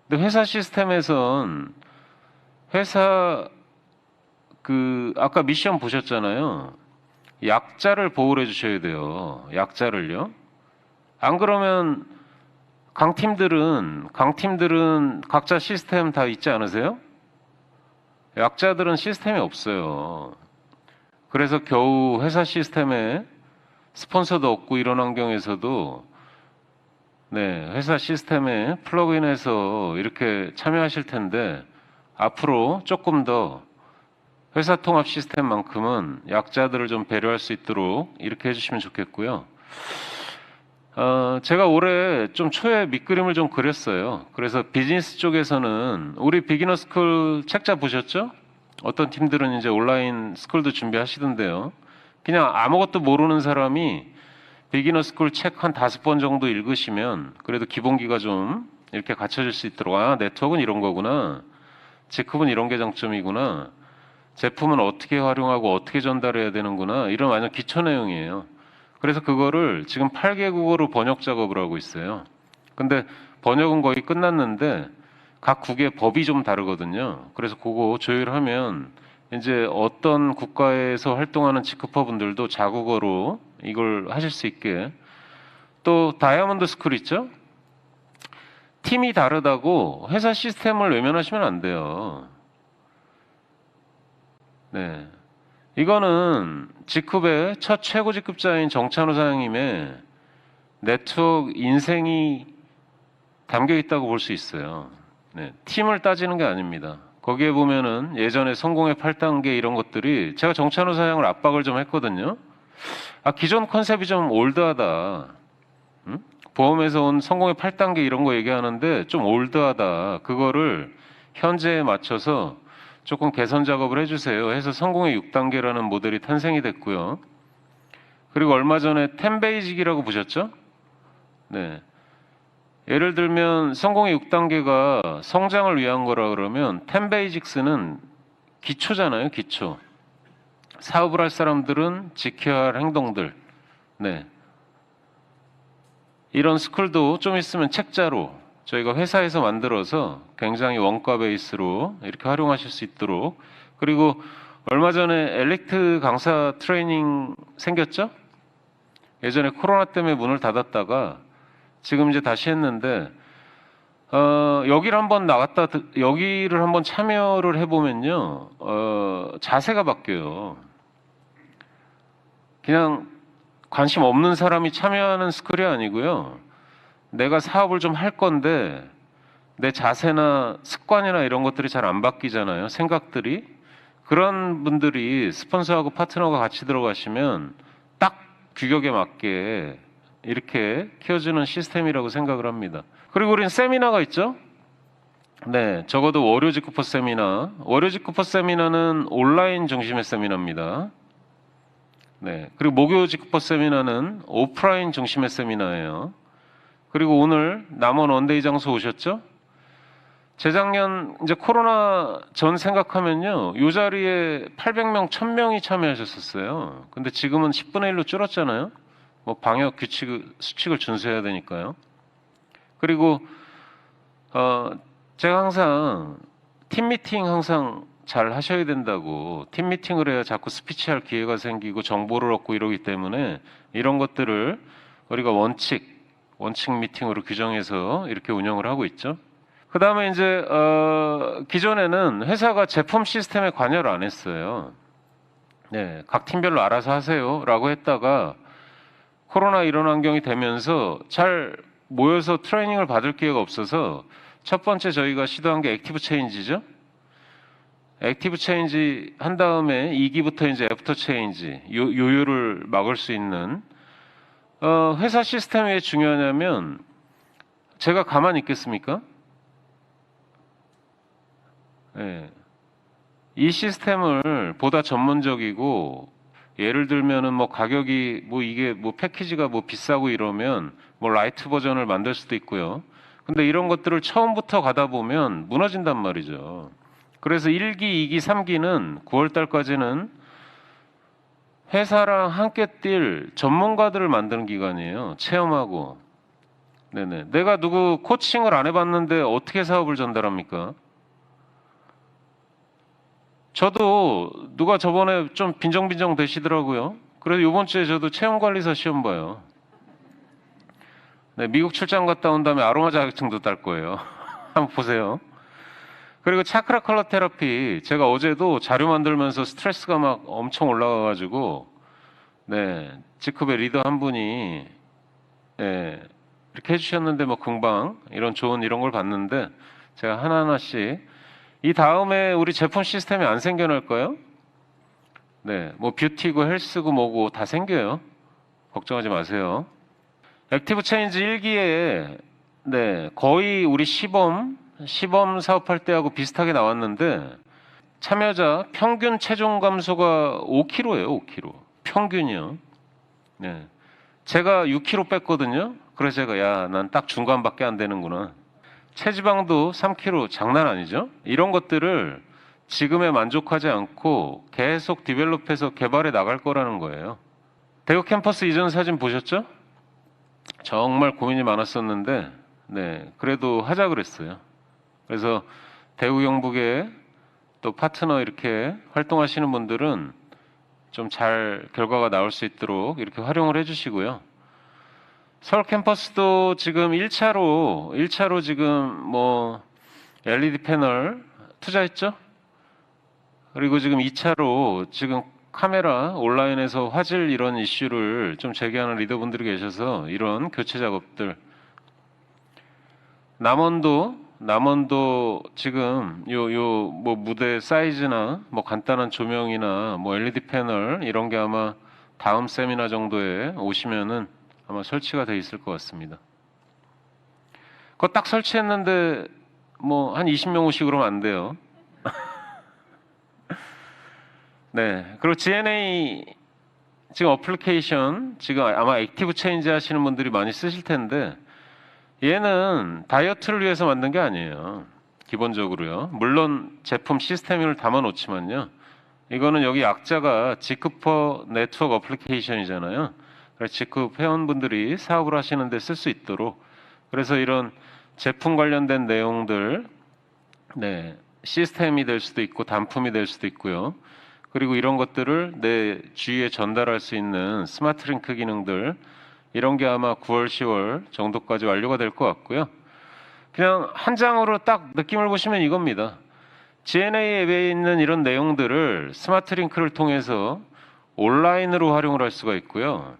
근데 회사 시스템에선 회사 아까 미션 보셨잖아요. 약자를 보호를 해주셔야 돼요. 약자를요. 안 그러면 강팀들은 각자 시스템 다 있지 않으세요? 약자들은 시스템이 없어요. 그래서 겨우 회사 시스템에 스폰서도 없고 이런 환경에서도 회사 시스템에 플러그인해서 이렇게 참여하실 텐데 앞으로 조금 더 회사 통합 시스템만큼은 약자들을 좀 배려할 수 있도록 이렇게 해주시면 좋겠고요. 제가 올해 좀 초에 밑그림을 좀 그렸어요. 그래서 비즈니스 쪽에서는 우리 비기너 스쿨 책자 보셨죠? 어떤 팀들은 이제 온라인 스쿨도 준비하시던데요. 그냥 아무것도 모르는 사람이 비기너 스쿨 책 한 5번 정도 읽으시면 그래도 기본기가 좀 이렇게 갖춰질 수 있도록, 네트워크는 이런 거구나. 지쿰은 이런 게 장점이구나. 제품은 어떻게 활용하고 어떻게 전달해야 되는구나. 이런 완전 기초 내용이에요. 그래서 그거를 지금 8개국어로 번역 작업을 하고 있어요. 근데 번역은 거의 끝났는데 각 국의 법이 좀 다르거든요. 그래서 그거 조율하면 이제 어떤 국가에서 활동하는 직급화분들도 자국어로 이걸 하실 수 있게. 또 다이아몬드 스쿨 있죠? 팀이 다르다고 회사 시스템을 외면하시면 안 돼요. 네. 이거는 직급의 첫 최고 직급자인 정찬호 사장님의 네트워크 인생이 담겨 있다고 볼 수 있어요. 네. 팀을 따지는 게 아닙니다. 거기에 보면은 예전에 성공의 8단계 이런 것들이 제가 정찬호 사장을 압박을 좀 했거든요. 기존 컨셉이 좀 올드하다. 응? 보험에서 온 성공의 8단계 이런 거 얘기하는데 좀 올드하다. 그거를 현재에 맞춰서 조금 개선 작업을 해주세요. 해서 성공의 6단계라는 모델이 탄생이 됐고요. 그리고 얼마 전에 10베이직이라고 보셨죠? 네. 예를 들면 성공의 6단계가 성장을 위한 거라 그러면 10베이직스는 기초잖아요, 기초. 사업을 할 사람들은 지켜야 할 행동들. 네. 이런 스쿨도 좀 있으면 책자로 저희가 회사에서 만들어서 굉장히 원가 베이스로 이렇게 활용하실 수 있도록. 그리고 얼마 전에 엘리트 강사 트레이닝 생겼죠? 예전에 코로나 때문에 문을 닫았다가 지금 이제 다시 했는데 여기를 한번 참여를 해보면요, 자세가 바뀌어요. 그냥 관심 없는 사람이 참여하는 스쿨이 아니고요. 내가 사업을 좀 할 건데 내 자세나 습관이나 이런 것들이 잘 안 바뀌잖아요. 생각들이. 그런 분들이 스폰서하고 파트너가 같이 들어가시면 딱 규격에 맞게 이렇게 키워주는 시스템이라고 생각을 합니다. 그리고 우린 세미나가 있죠. 네, 적어도 월요 직구퍼 세미나. 월요 직구퍼 세미나는 온라인 중심의 세미나입니다. 네, 그리고 목요 직구퍼 세미나는 오프라인 중심의 세미나예요. 그리고 오늘 남원 원데이 장소 오셨죠? 재작년 이제 코로나 전 생각하면요, 이 자리에 800명, 1000명이 참여하셨었어요. 근데 지금은 10분의 1로 줄었잖아요. 뭐 방역 수칙을 준수해야 되니까요. 그리고 제가 항상 팀 미팅 항상 잘 하셔야 된다고, 팀 미팅을 해야 자꾸 스피치할 기회가 생기고 정보를 얻고 이러기 때문에 이런 것들을 우리가 원칙 미팅으로 규정해서 이렇게 운영을 하고 있죠. 그 다음에 이제 기존에는 회사가 제품 시스템에 관여를 안 했어요. 네, 각 팀별로 알아서 하세요라고 했다가 코로나 이런 환경이 되면서 잘 모여서 트레이닝을 받을 기회가 없어서 첫 번째 저희가 시도한 게 액티브 체인지죠. 액티브 체인지 한 다음에 2기부터 이제 애프터 체인지, 요요를 막을 수 있는 회사 시스템이 왜 중요하냐면, 제가 가만히 있겠습니까? 네. 이 시스템을 보다 전문적이고, 예를 들면은 뭐 가격이 이게 패키지가 비싸고 이러면 라이트 버전을 만들 수도 있고요. 근데 이런 것들을 처음부터 가다 보면 무너진단 말이죠. 그래서 1기, 2기, 3기는 9월 달까지는 회사랑 함께 뛸 전문가들을 만드는 기간이에요. 체험하고. 네네. 내가 누구 코칭을 안 해봤는데 어떻게 사업을 전달합니까? 저도 누가 저번에 좀 빈정빈정 되시더라고요. 그래서 이번 주에 저도 체험관리사 시험 봐요. 네, 미국 출장 갔다 온 다음에 아로마 자격증도 딸 거예요. 한번 보세요. 그리고 차크라 컬러 테라피, 제가 어제도 자료 만들면서 스트레스가 막 엄청 올라가가지고, 네, 직급의 리더 한 분이, 네, 이렇게 해주셨는데 금방 이런 걸 봤는데, 제가 하나하나씩, 이 다음에 우리 제품 시스템이 안 생겨날까요? 네, 뷰티고 헬스고 뭐고 다 생겨요. 걱정하지 마세요. 액티브 체인지 1기에, 네, 거의 우리 시범 사업할 때하고 비슷하게 나왔는데, 참여자 평균 체중 감소가 5kg예요, 5kg. 평균이요. 네. 제가 6kg 뺐거든요. 그래서 제가, 난 딱 중간밖에 안 되는구나. 체지방도 3kg, 장난 아니죠? 이런 것들을 지금에 만족하지 않고 계속 디벨롭해서 개발해 나갈 거라는 거예요. 대구 캠퍼스 이전 사진 보셨죠? 정말 고민이 많았었는데, 네, 그래도 하자 그랬어요. 그래서 대구 경북에 또 파트너 이렇게 활동하시는 분들은 좀 잘 결과가 나올 수 있도록 이렇게 활용을 해주시고요. 서울 캠퍼스도 지금 1차로 지금 LED 패널 투자했죠? 그리고 지금 2차로 지금 카메라 온라인에서 화질 이런 이슈를 좀 제기하는 리더분들이 계셔서 이런 교체 작업들. 남원도 지금 무대 사이즈나 간단한 조명이나 LED 패널 이런 게 아마 다음 세미나 정도에 오시면은 아마 설치가 돼 있을 것 같습니다. 그거 딱 설치했는데 뭐 한 20명 오시고 그러면 안 돼요. 네. 그리고 GNA 지금 어플리케이션 지금 아마 액티브 체인지 하시는 분들이 많이 쓰실 텐데 얘는 다이어트를 위해서 만든 게 아니에요. 기본적으로요. 물론 제품 시스템을 담아 놓지만요. 이거는 여기 약자가 지크퍼 네트워크 어플리케이션이잖아요. 그래서 지크 회원분들이 사업을 하시는데 쓸 수 있도록 그래서 이런 제품 관련된 내용들 네, 시스템이 될 수도 있고 단품이 될 수도 있고요. 그리고 이런 것들을 내 주위에 전달할 수 있는 스마트 링크 기능들 이런 게 아마 9월, 10월 정도까지 완료가 될 것 같고요. 그냥 한 장으로 딱 느낌을 보시면 이겁니다. GNA 앱에 있는 이런 내용들을 스마트 링크를 통해서 온라인으로 활용을 할 수가 있고요.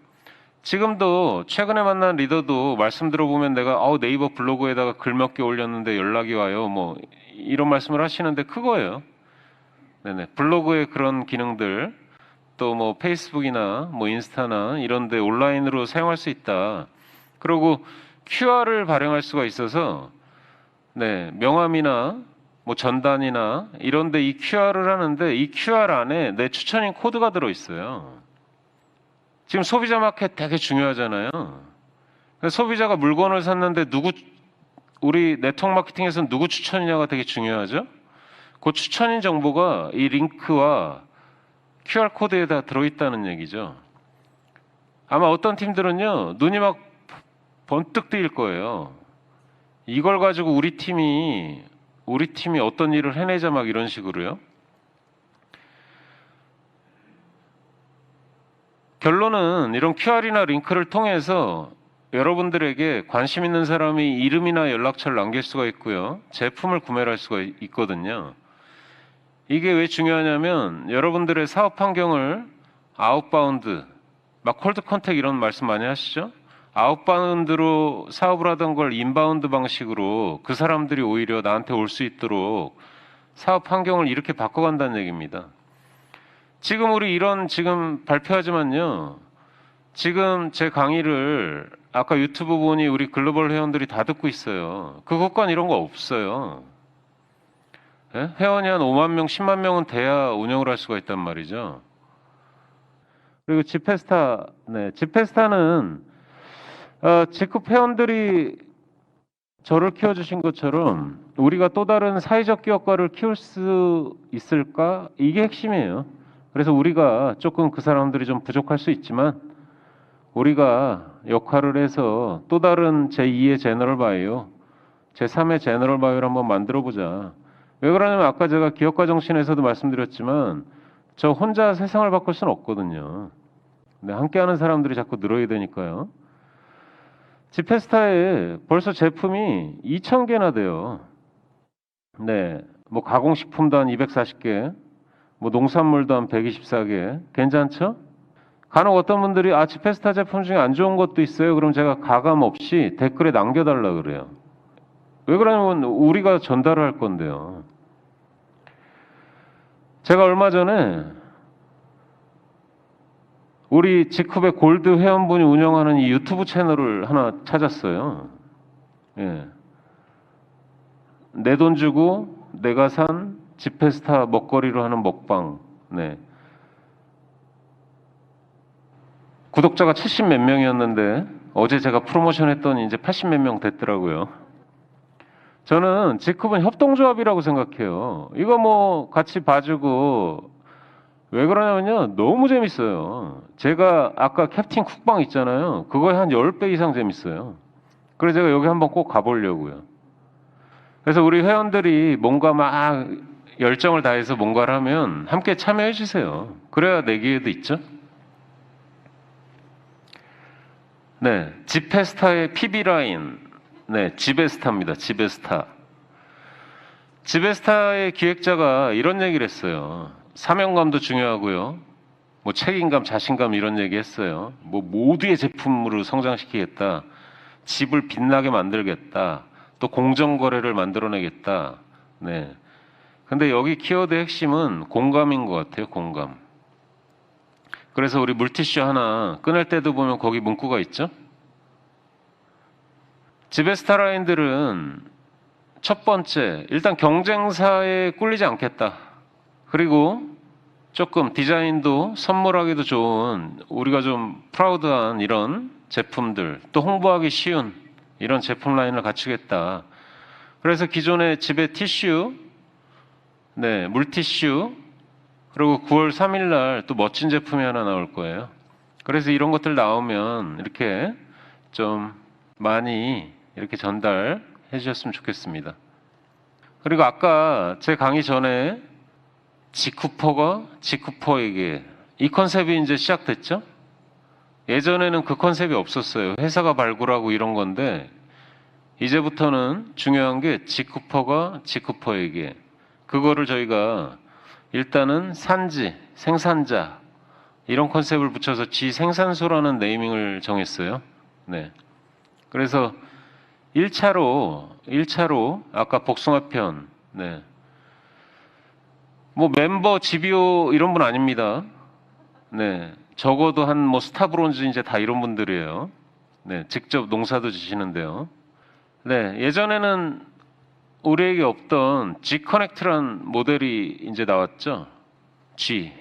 지금도 최근에 만난 리더도 말씀 들어보면 내가 네이버 블로그에다가 글 몇 개 올렸는데 연락이 와요. 뭐 이런 말씀을 하시는데 그거예요. 네네. 블로그에 그런 기능들 또 뭐 페이스북이나 뭐 인스타나 이런 데 온라인으로 사용할 수 있다. 그리고 QR을 발행할 수가 있어서 네, 명함이나 뭐 전단이나 이런 데 이 QR을 하는데 이 QR 안에 내 추천인 코드가 들어 있어요. 지금 소비자 마켓 되게 중요하잖아요. 소비자가 물건을 샀는데 우리 네트워크 마케팅에서는 누구 추천이냐가 되게 중요하죠. 그 추천인 정보가 이 링크와 QR코드에다 들어있다는 얘기죠. 아마 어떤 팀들은요, 눈이 막 번뜩 뜨일 거예요. 이걸 가지고 우리 팀이 어떤 일을 해내자 막 이런 식으로요. 결론은 이런 QR이나 링크를 통해서 여러분들에게 관심 있는 사람이 이름이나 연락처를 남길 수가 있고요. 제품을 구매를 할 수가 있거든요. 이게 왜 중요하냐면 여러분들의 사업 환경을 아웃바운드, 막 콜드 컨택 이런 말씀 많이 하시죠? 아웃바운드로 사업을 하던 걸 인바운드 방식으로 그 사람들이 오히려 나한테 올 수 있도록 사업 환경을 이렇게 바꿔간다는 얘기입니다. 지금 우리 지금 발표하지만요. 지금 제 강의를 아까 유튜브 보니 우리 글로벌 회원들이 다 듣고 있어요. 그것과는 이런 거 없어요. 예? 회원이 한 5만 명, 10만 명은 돼야 운영을 할 수가 있단 말이죠. 그리고 지페스타, 네, 지페스타는 직급 회원들이 저를 키워주신 것처럼 우리가 또 다른 사회적 기업가를 키울 수 있을까? 이게 핵심이에요. 그래서 우리가 조금 그 사람들이 좀 부족할 수 있지만 우리가 역할을 해서 또 다른 제2의 제너럴 바이오, 제3의 제너럴 바이오를 한번 만들어 보자. 왜 그러냐면 아까 제가 기업가 정신에서도 말씀드렸지만 저 혼자 세상을 바꿀 수는 없거든요. 근데 함께하는 사람들이 자꾸 늘어야 되니까요. 지페스타에 벌써 제품이 2,000개나 돼요. 네, 뭐 가공식품도 한 240개, 뭐 농산물도 한 124개. 괜찮죠? 간혹 어떤 분들이 지페스타 제품 중에 안 좋은 것도 있어요. 그럼 제가 가감 없이 댓글에 남겨달라 그래요. 왜 그러냐면 우리가 전달을 할 건데요. 제가 얼마 전에 우리 지컵의 골드 회원분이 운영하는 이 유튜브 채널을 하나 찾았어요. 예. 내 돈 주고 내가 산 지페스타 먹거리로 하는 먹방. 네. 구독자가 70 몇 명이었는데 어제 제가 프로모션 했더니 이제 80 몇 명 됐더라고요. 저는 지컵은 협동조합이라고 생각해요. 이거 뭐 같이 봐주고 왜 그러냐면요. 너무 재밌어요. 제가 아까 캡틴 쿡방 있잖아요. 그거에 한 10배 이상 재밌어요. 그래서 제가 여기 한번 꼭 가보려고요. 그래서 우리 회원들이 뭔가 막 열정을 다해서 뭔가를 하면 함께 참여해 주세요. 그래야 내기에도 있죠. 네, 지페스타의 PB라인. 네, 지베스타입니다. 지베스타. 지베스타의 기획자가 이런 얘기를 했어요. 사명감도 중요하고요. 뭐 책임감, 자신감 이런 얘기 했어요. 뭐 모두의 제품으로 성장시키겠다. 집을 빛나게 만들겠다. 또 공정거래를 만들어내겠다. 네. 근데 여기 키워드 핵심은 공감인 것 같아요. 공감. 그래서 우리 물티슈 하나 꺼낼 때도 보면 거기 문구가 있죠. 지베스타라인들은 첫 번째, 일단 경쟁사에 꿀리지 않겠다. 그리고 조금 디자인도 선물하기도 좋은 우리가 좀 프라우드한 이런 제품들, 또 홍보하기 쉬운 이런 제품 라인을 갖추겠다. 그래서 기존의 지베 티슈, 네, 물티슈, 그리고 9월 3일 날 또 멋진 제품이 하나 나올 거예요. 그래서 이런 것들 나오면 이렇게 좀 많이 이렇게 전달해 주셨으면 좋겠습니다. 그리고 아까 제 강의 전에 지쿠퍼가 지쿠퍼에게 이 컨셉이 이제 시작됐죠? 예전에는 그 컨셉이 없었어요. 회사가 발굴하고 이런 건데 이제부터는 중요한 게 지쿠퍼가 지쿠퍼에게 그거를 저희가 일단은 산지, 생산자 이런 컨셉을 붙여서 지생산소라는 네이밍을 정했어요. 네. 그래서 1차로 아까 복숭아편 네. 뭐 멤버 지비오 이런 분 아닙니다. 네. 적어도 한 뭐 스타브론즈 이제 다 이런 분들이에요. 네. 직접 농사도 지시는데요. 네. 예전에는 우리에게 없던 G 커넥트란 모델이 이제 나왔죠. G.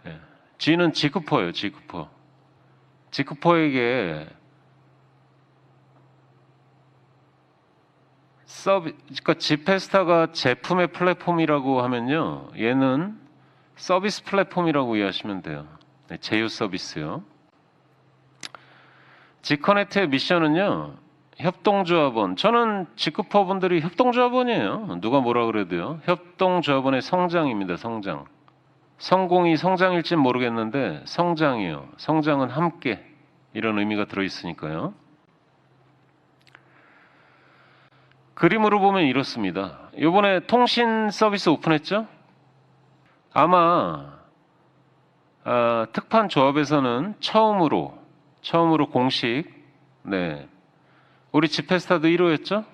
네. G는 지쿠퍼예요. 지쿠퍼. 지쿠퍼에게 그러니까 지페스타가 제품의 플랫폼이라고 하면요. 얘는 서비스 플랫폼이라고 이해하시면 돼요. 네, 제휴 서비스요. 지커넥트의 미션은요. 협동조합원. 저는 지쿠퍼 분들이 협동조합원이에요. 누가 뭐라 그래도요. 협동조합원의 성장입니다. 성장. 성공이 성장일진 모르겠는데 성장이요. 성장은 함께 이런 의미가 들어있으니까요. 그림으로 보면 이렇습니다. 이번에 통신 서비스 오픈했죠? 아마 특판 조합에서는 처음으로 공식 네 우리 지페스타도 1호였죠?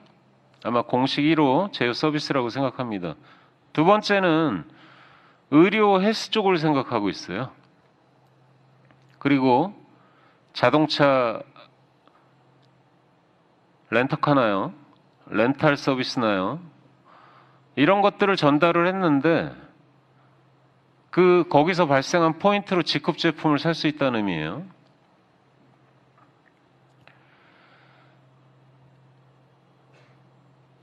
아마 공식 1호 제휴 서비스라고 생각합니다. 두 번째는 의료 헬스 쪽을 생각하고 있어요. 그리고 자동차 렌터카나요? 렌탈 서비스나요? 이런 것들을 전달을 했는데 거기서 발생한 포인트로 직급 제품을 살 수 있다는 의미예요.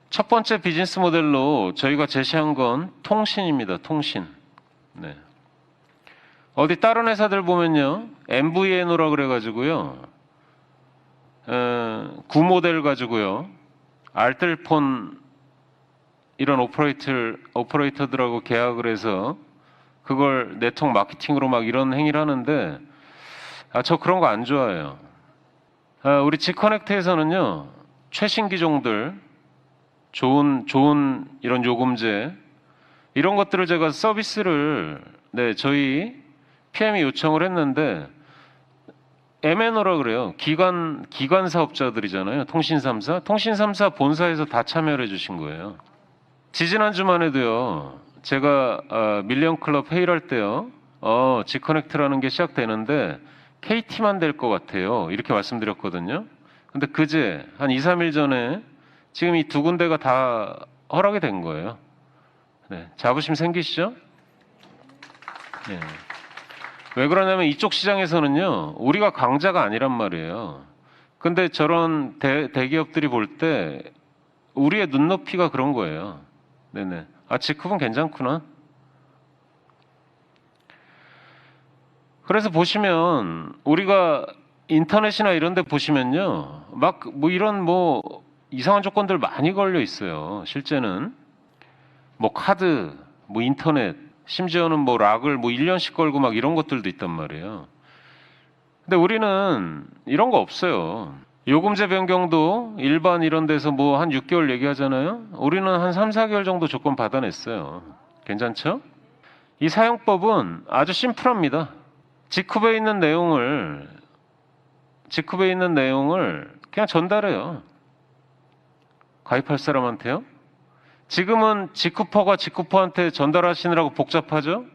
첫 번째 비즈니스 모델로 저희가 제시한 건 통신입니다. 통신. 네. 어디 다른 회사들 보면요. MVNO라 그래가지고요. 구모델 가지고요. 알뜰폰 이런 오퍼레이터들하고 계약을 해서 그걸 네트워크 마케팅으로 막 이런 행위를 하는데 저 그런 거 안 좋아해요. 우리 지커넥트에서는요. 최신 기종들 좋은 이런 요금제 이런 것들을 제가 서비스를 저희 PM이 요청을 했는데 MNO라 그래요. 기관 사업자들이잖아요. 통신 3사 본사에서 다 참여를 해주신 거예요. 지지난주만 해도요. 제가 밀리언 클럽 회의를 할 때요. 지커넥트라는 게 시작되는데 KT만 될 것 같아요. 이렇게 말씀드렸거든요. 근데 그제 한 2, 3일 전에 지금 이 두 군데가 다 허락이 된 거예요. 네, 자부심 생기시죠? 네. 왜 그러냐면 이쪽 시장에서는요. 우리가 강자가 아니란 말이에요. 근데 저런 대기업들이 볼 때 우리의 눈높이가 그런 거예요. 네네. 지급은 괜찮구나. 그래서 보시면 우리가 인터넷이나 이런 데 보시면요. 막 뭐 이런 뭐 이상한 조건들 많이 걸려 있어요. 실제는 뭐 카드, 뭐 인터넷, 심지어는 뭐 락을 뭐 1년씩 걸고 막 이런 것들도 있단 말이에요. 근데 우리는 이런 거 없어요. 요금제 변경도 일반 이런 데서 뭐 한 6개월 얘기하잖아요. 우리는 한 3, 4개월 정도 조건 받아냈어요. 괜찮죠? 이 사용법은 아주 심플합니다. 지쿠베에 있는 내용을 그냥 전달해요. 가입할 사람한테요. 지금은 지쿠퍼가 지쿠퍼한테 전달하시느라고 복잡하죠?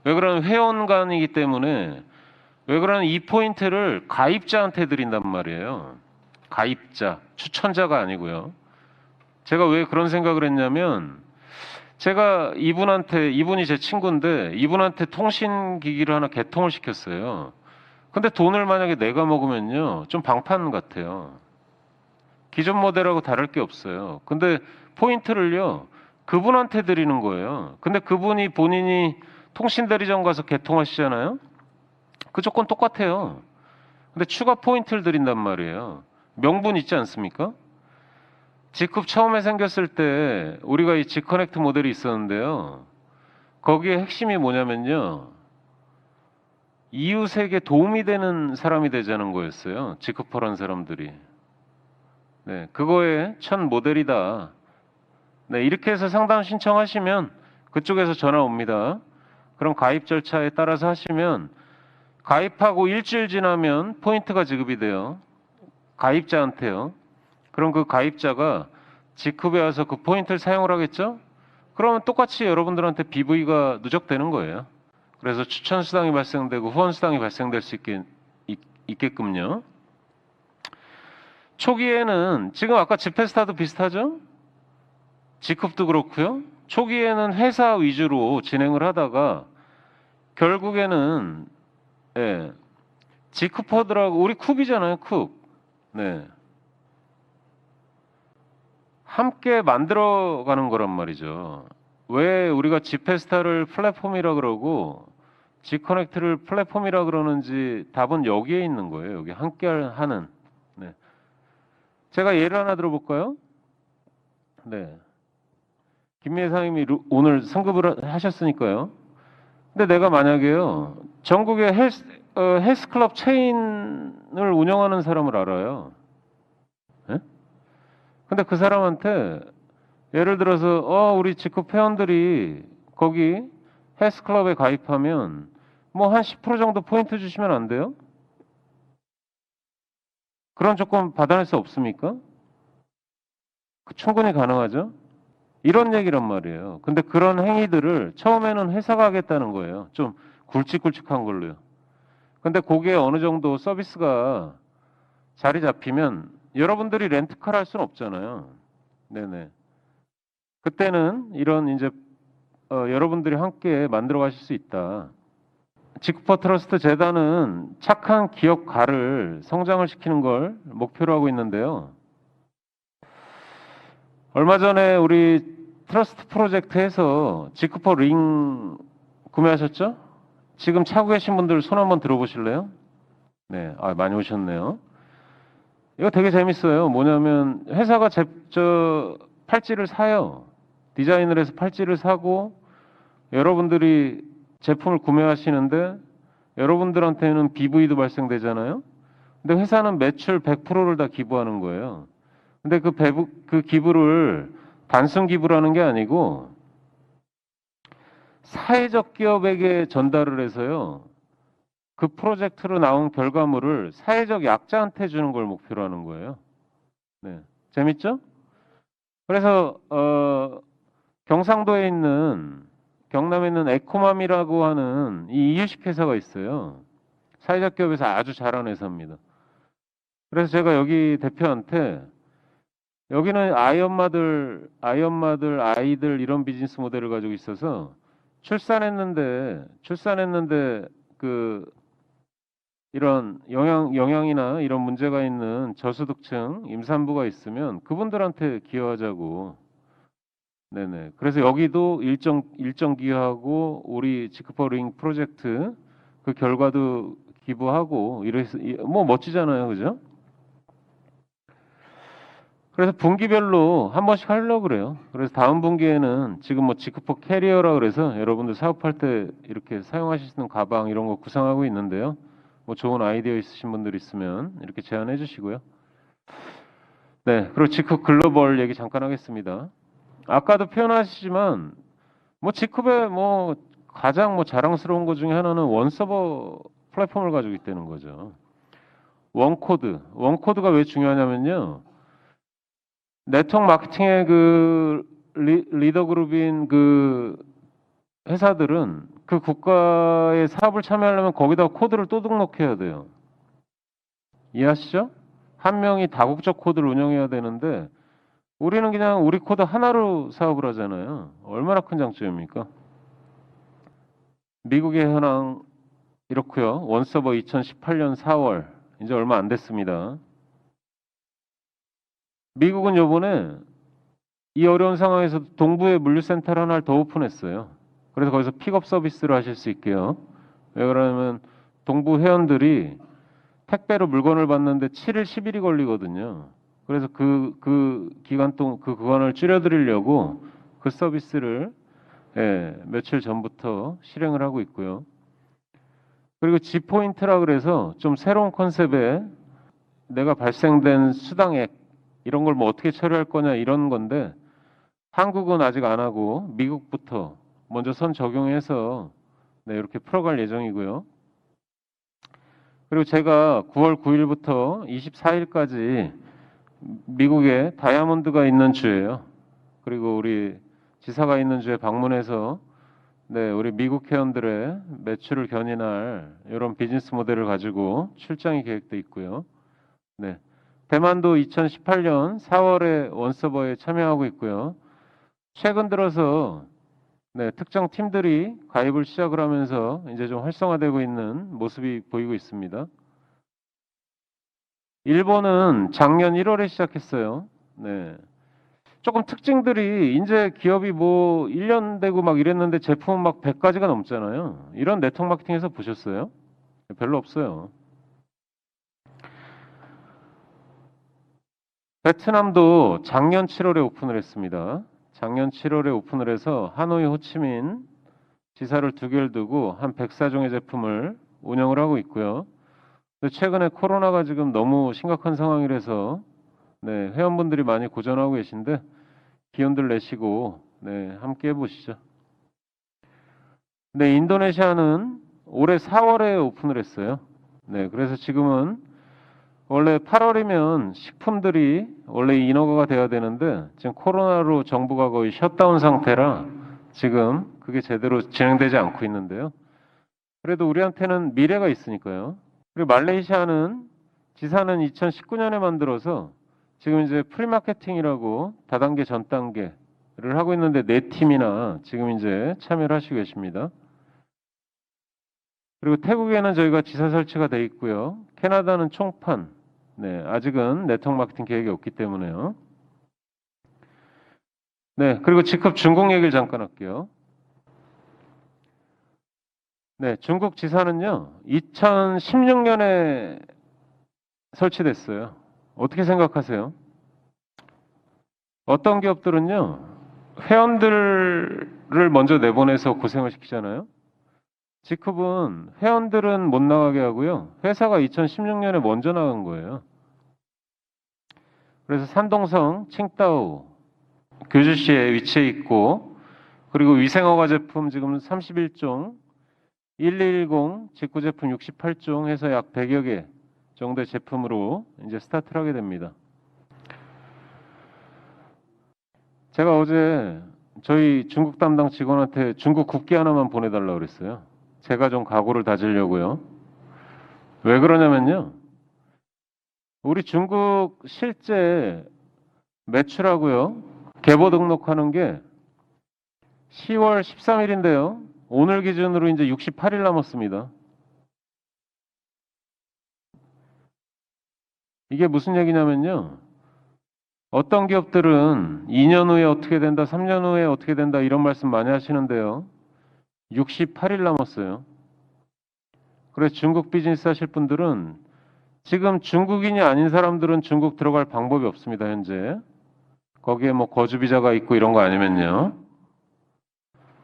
왜 그러냐면 회원간이기 때문에 왜 그러냐면 이 포인트를 가입자한테 드린단 말이에요. 가입자, 추천자가 아니고요. 제가 왜 그런 생각을 했냐면 제가 이분이 제 친구인데 이분한테 통신기기를 하나 개통을 시켰어요. 근데 돈을 만약에 내가 먹으면요. 좀 방판 같아요. 기존 모델하고 다를 게 없어요. 근데 포인트를요. 그분한테 드리는 거예요. 근데 그분이 본인이 통신대리점 가서 개통하시잖아요. 그 조건 똑같아요. 근데 추가 포인트를 드린단 말이에요. 명분 있지 않습니까? 직급 처음에 생겼을 때 우리가 이 직커넥트 모델이 있었는데요. 거기에 핵심이 뭐냐면요. 이웃에게 도움이 되는 사람이 되자는 거였어요. 직급퍼란 사람들이. 네, 그거의 첫 모델이다. 네, 이렇게 해서 상담 신청하시면 그쪽에서 전화 옵니다. 그럼 가입 절차에 따라서 하시면 가입하고 일주일 지나면 포인트가 지급이 돼요. 가입자한테요. 그럼 그 가입자가 직급에 와서 그 포인트를 사용을 하겠죠? 그러면 똑같이 여러분들한테 BV가 누적되는 거예요. 그래서 추천 수당이 발생되고 후원 수당이 발생될 수 있게끔요. 초기에는 지금 아까 집회스타도 비슷하죠? 직급도 그렇고요. 초기에는 회사 위주로 진행을 하다가 결국에는 예, 직급퍼들하고 우리 쿱이잖아요, 쿱. 네. 함께 만들어가는 거란 말이죠. 왜 우리가 집회스타를 플랫폼이라 그러고 G커넥트를 플랫폼이라 그러는지 답은 여기에 있는 거예요. 여기 함께 하는. 네. 제가 예를 하나 들어볼까요? 네. 김미애 사장님이 오늘 상급을 하셨으니까요. 근데 내가 만약에요, 전국의 헬스클럽 체인을 운영하는 사람을 알아요. 예? 근데 그 사람한테 예를 들어서 우리 직급 회원들이 거기 헬스클럽에 가입하면 뭐 한 10% 정도 포인트 주시면 안 돼요? 그런 조건 받아낼 수 없습니까? 충분히 가능하죠? 이런 얘기란 말이에요. 근데 그런 행위들을 처음에는 회사가 하겠다는 거예요. 좀 굵직굵직한 걸로요. 근데 그게 어느 정도 서비스가 자리 잡히면 여러분들이 렌트카를 할 수는 없잖아요. 네네. 그때는 이런 이제 여러분들이 함께 만들어 가실 수 있다. 지크퍼 트러스트 재단은 착한 기업가를 성장을 시키는 걸 목표로 하고 있는데요. 얼마 전에 우리 트러스트 프로젝트에서 지크퍼 링 구매하셨죠? 지금 차고 계신 분들 손 한번 들어보실래요? 네, 많이 오셨네요. 이거 되게 재밌어요. 뭐냐면 회사가 팔찌를 사요. 디자인을 해서 팔찌를 사고 여러분들이 제품을 구매하시는데 여러분들한테는 BV도 발생되잖아요. 근데 회사는 매출 100%를 다 기부하는 거예요. 근데 그 기부를 단순 기부라는 게 아니고 사회적 기업에게 전달을 해서요. 그 프로젝트로 나온 결과물을 사회적 약자한테 주는 걸 목표로 하는 거예요. 네. 재밌죠? 그래서 경남에 있는 에코맘이라고 하는 이 이유식 회사가 있어요. 사회적 기업에서 아주 잘하는 회사입니다. 그래서 제가 여기 대표한테 여기는 아이들 이런 비즈니스 모델을 가지고 있어서 출산했는데 그 이런 영양이나 이런 문제가 있는 저소득층 임산부가 있으면 그분들한테 기여하자고. 네네. 그래서 여기도 일정 기여하고 우리 지크퍼링 프로젝트 그 결과도 기부하고 이래서 뭐 멋지잖아요, 그죠? 그래서 분기별로 한 번씩 하려고 그래요. 그래서 다음 분기에는 지금 뭐 지크퍼 캐리어라 그래서 여러분들 사업할 때 이렇게 사용하실 수 있는 가방 이런 거 구상하고 있는데요. 뭐 좋은 아이디어 있으신 분들 있으면 이렇게 제안해 주시고요. 네, 그리고 지크 글로벌 얘기 잠깐 하겠습니다. 아까도 표현하시지만 뭐 지크의 뭐 가장 뭐 자랑스러운 것 중에 하나는 원서버 플랫폼을 가지고 있다는 거죠. 원코드가 왜 중요하냐면요. 네트워크 마케팅의 그 리더 그룹인 그 회사들은 그 국가의 사업을 참여하려면 거기다 코드를 또 등록해야 돼요. 이해하시죠? 한 명이 다국적 코드를 운영해야 되는데 우리는 그냥 우리 코드 하나로 사업을 하잖아요. 얼마나 큰 장점입니까? 미국의 현황 이렇고요. 원서버 2018년 4월 이제 얼마 안 됐습니다. 미국은 요번에 이 어려운 상황에서 동부에 물류센터를 하나를 더 오픈했어요. 그래서 거기서 픽업 서비스를 하실 수 있게요. 왜 그러냐면 동부 회원들이 택배로 물건을 받는데 7일, 10일이 걸리거든요. 그래서 그 기간 동안 그 구간을 줄여드리려고 그 서비스를 며칠 전부터 실행을 하고 있고요. 그리고 G포인트라 그래서 좀 새로운 컨셉의 내가 발생된 수당액 이런 걸 뭐 어떻게 처리할 거냐 이런 건데 한국은 아직 안 하고 미국부터 먼저 선 적용해서 이렇게 풀어갈 예정이고요. 그리고 제가 9월 9일부터 24일까지 미국에 다이아몬드가 있는 주예요. 그리고 우리 지사가 있는 주에 방문해서 우리 미국 회원들의 매출을 견인할 이런 비즈니스 모델을 가지고 출장이 계획돼 있고요. 대만도 2018년 4월에 원서버에 참여하고 있고요. 최근 들어서 특정 팀들이 가입을 시작을 하면서 이제 좀 활성화되고 있는 모습이 보이고 있습니다. 일본은 작년 1월에 시작했어요. 조금 특징들이 이제 기업이 뭐 1년 되고 막 이랬는데 제품은 막 100가지가 넘잖아요. 이런 네트워크 마케팅에서 보셨어요? 별로 없어요. 베트남도 작년 7월에 오픈을 했습니다. 작년 7월에 오픈을 해서 하노이, 호치민 지사를 2개를 두고 한 104종의 제품을 운영을 하고 있고요. 근데 최근에 코로나가 지금 너무 심각한 상황이라서 회원분들이 많이 고전하고 계신데 기운들 내시고 함께 해보시죠. 인도네시아는 올해 4월에 오픈을 했어요. 그래서 지금은 원래 8월이면 식품들이 원래 인허가가 돼야 되는데 지금 코로나로 정부가 거의 셧다운 상태라 지금 그게 제대로 진행되지 않고 있는데요. 그래도 우리한테는 미래가 있으니까요. 그리고 말레이시아는 지사는 2019년에 만들어서 지금 이제 프리마케팅이라고 다단계 전 단계를 하고 있는데 4팀이나 지금 이제 참여를 하시고 계십니다. 그리고 태국에는 저희가 지사 설치가 돼 있고요. 캐나다는 총판. 아직은 네트워크 마케팅 계획이 없기 때문에요. 그리고 직접 중국 얘기를 잠깐 할게요. 중국 지사는요, 2016년에 설치됐어요. 어떻게 생각하세요? 어떤 기업들은요, 회원들을 먼저 내보내서 고생을 시키잖아요. 지급은 회원들은 못 나가게 하고요. 회사가 2016년에 먼저 나간 거예요. 그래서 산동성, 칭따오, 교주시에 위치해 있고 그리고 위생허가 제품 지금 31종, 1210 직구 제품 68종 해서 약 100여 개 정도의 제품으로 이제 스타트를 하게 됩니다. 제가 어제 저희 중국 담당 직원한테 중국 국기 하나만 보내달라고 그랬어요. 제가 좀 각오를 다지려고요. 왜 그러냐면요. 우리 중국 실제 매출하고요. 개보 등록하는 게 10월 13일인데요. 오늘 기준으로 이제 68일 남았습니다. 이게 무슨 얘기냐면요. 어떤 기업들은 2년 후에 어떻게 된다, 3년 후에 어떻게 된다 이런 말씀 많이 하시는데요. 68일 남았어요. 그래서 중국 비즈니스 하실 분들은 지금 중국인이 아닌 사람들은 중국 들어갈 방법이 없습니다, 현재. 거기에 뭐 거주 비자가 있고 이런 거 아니면요.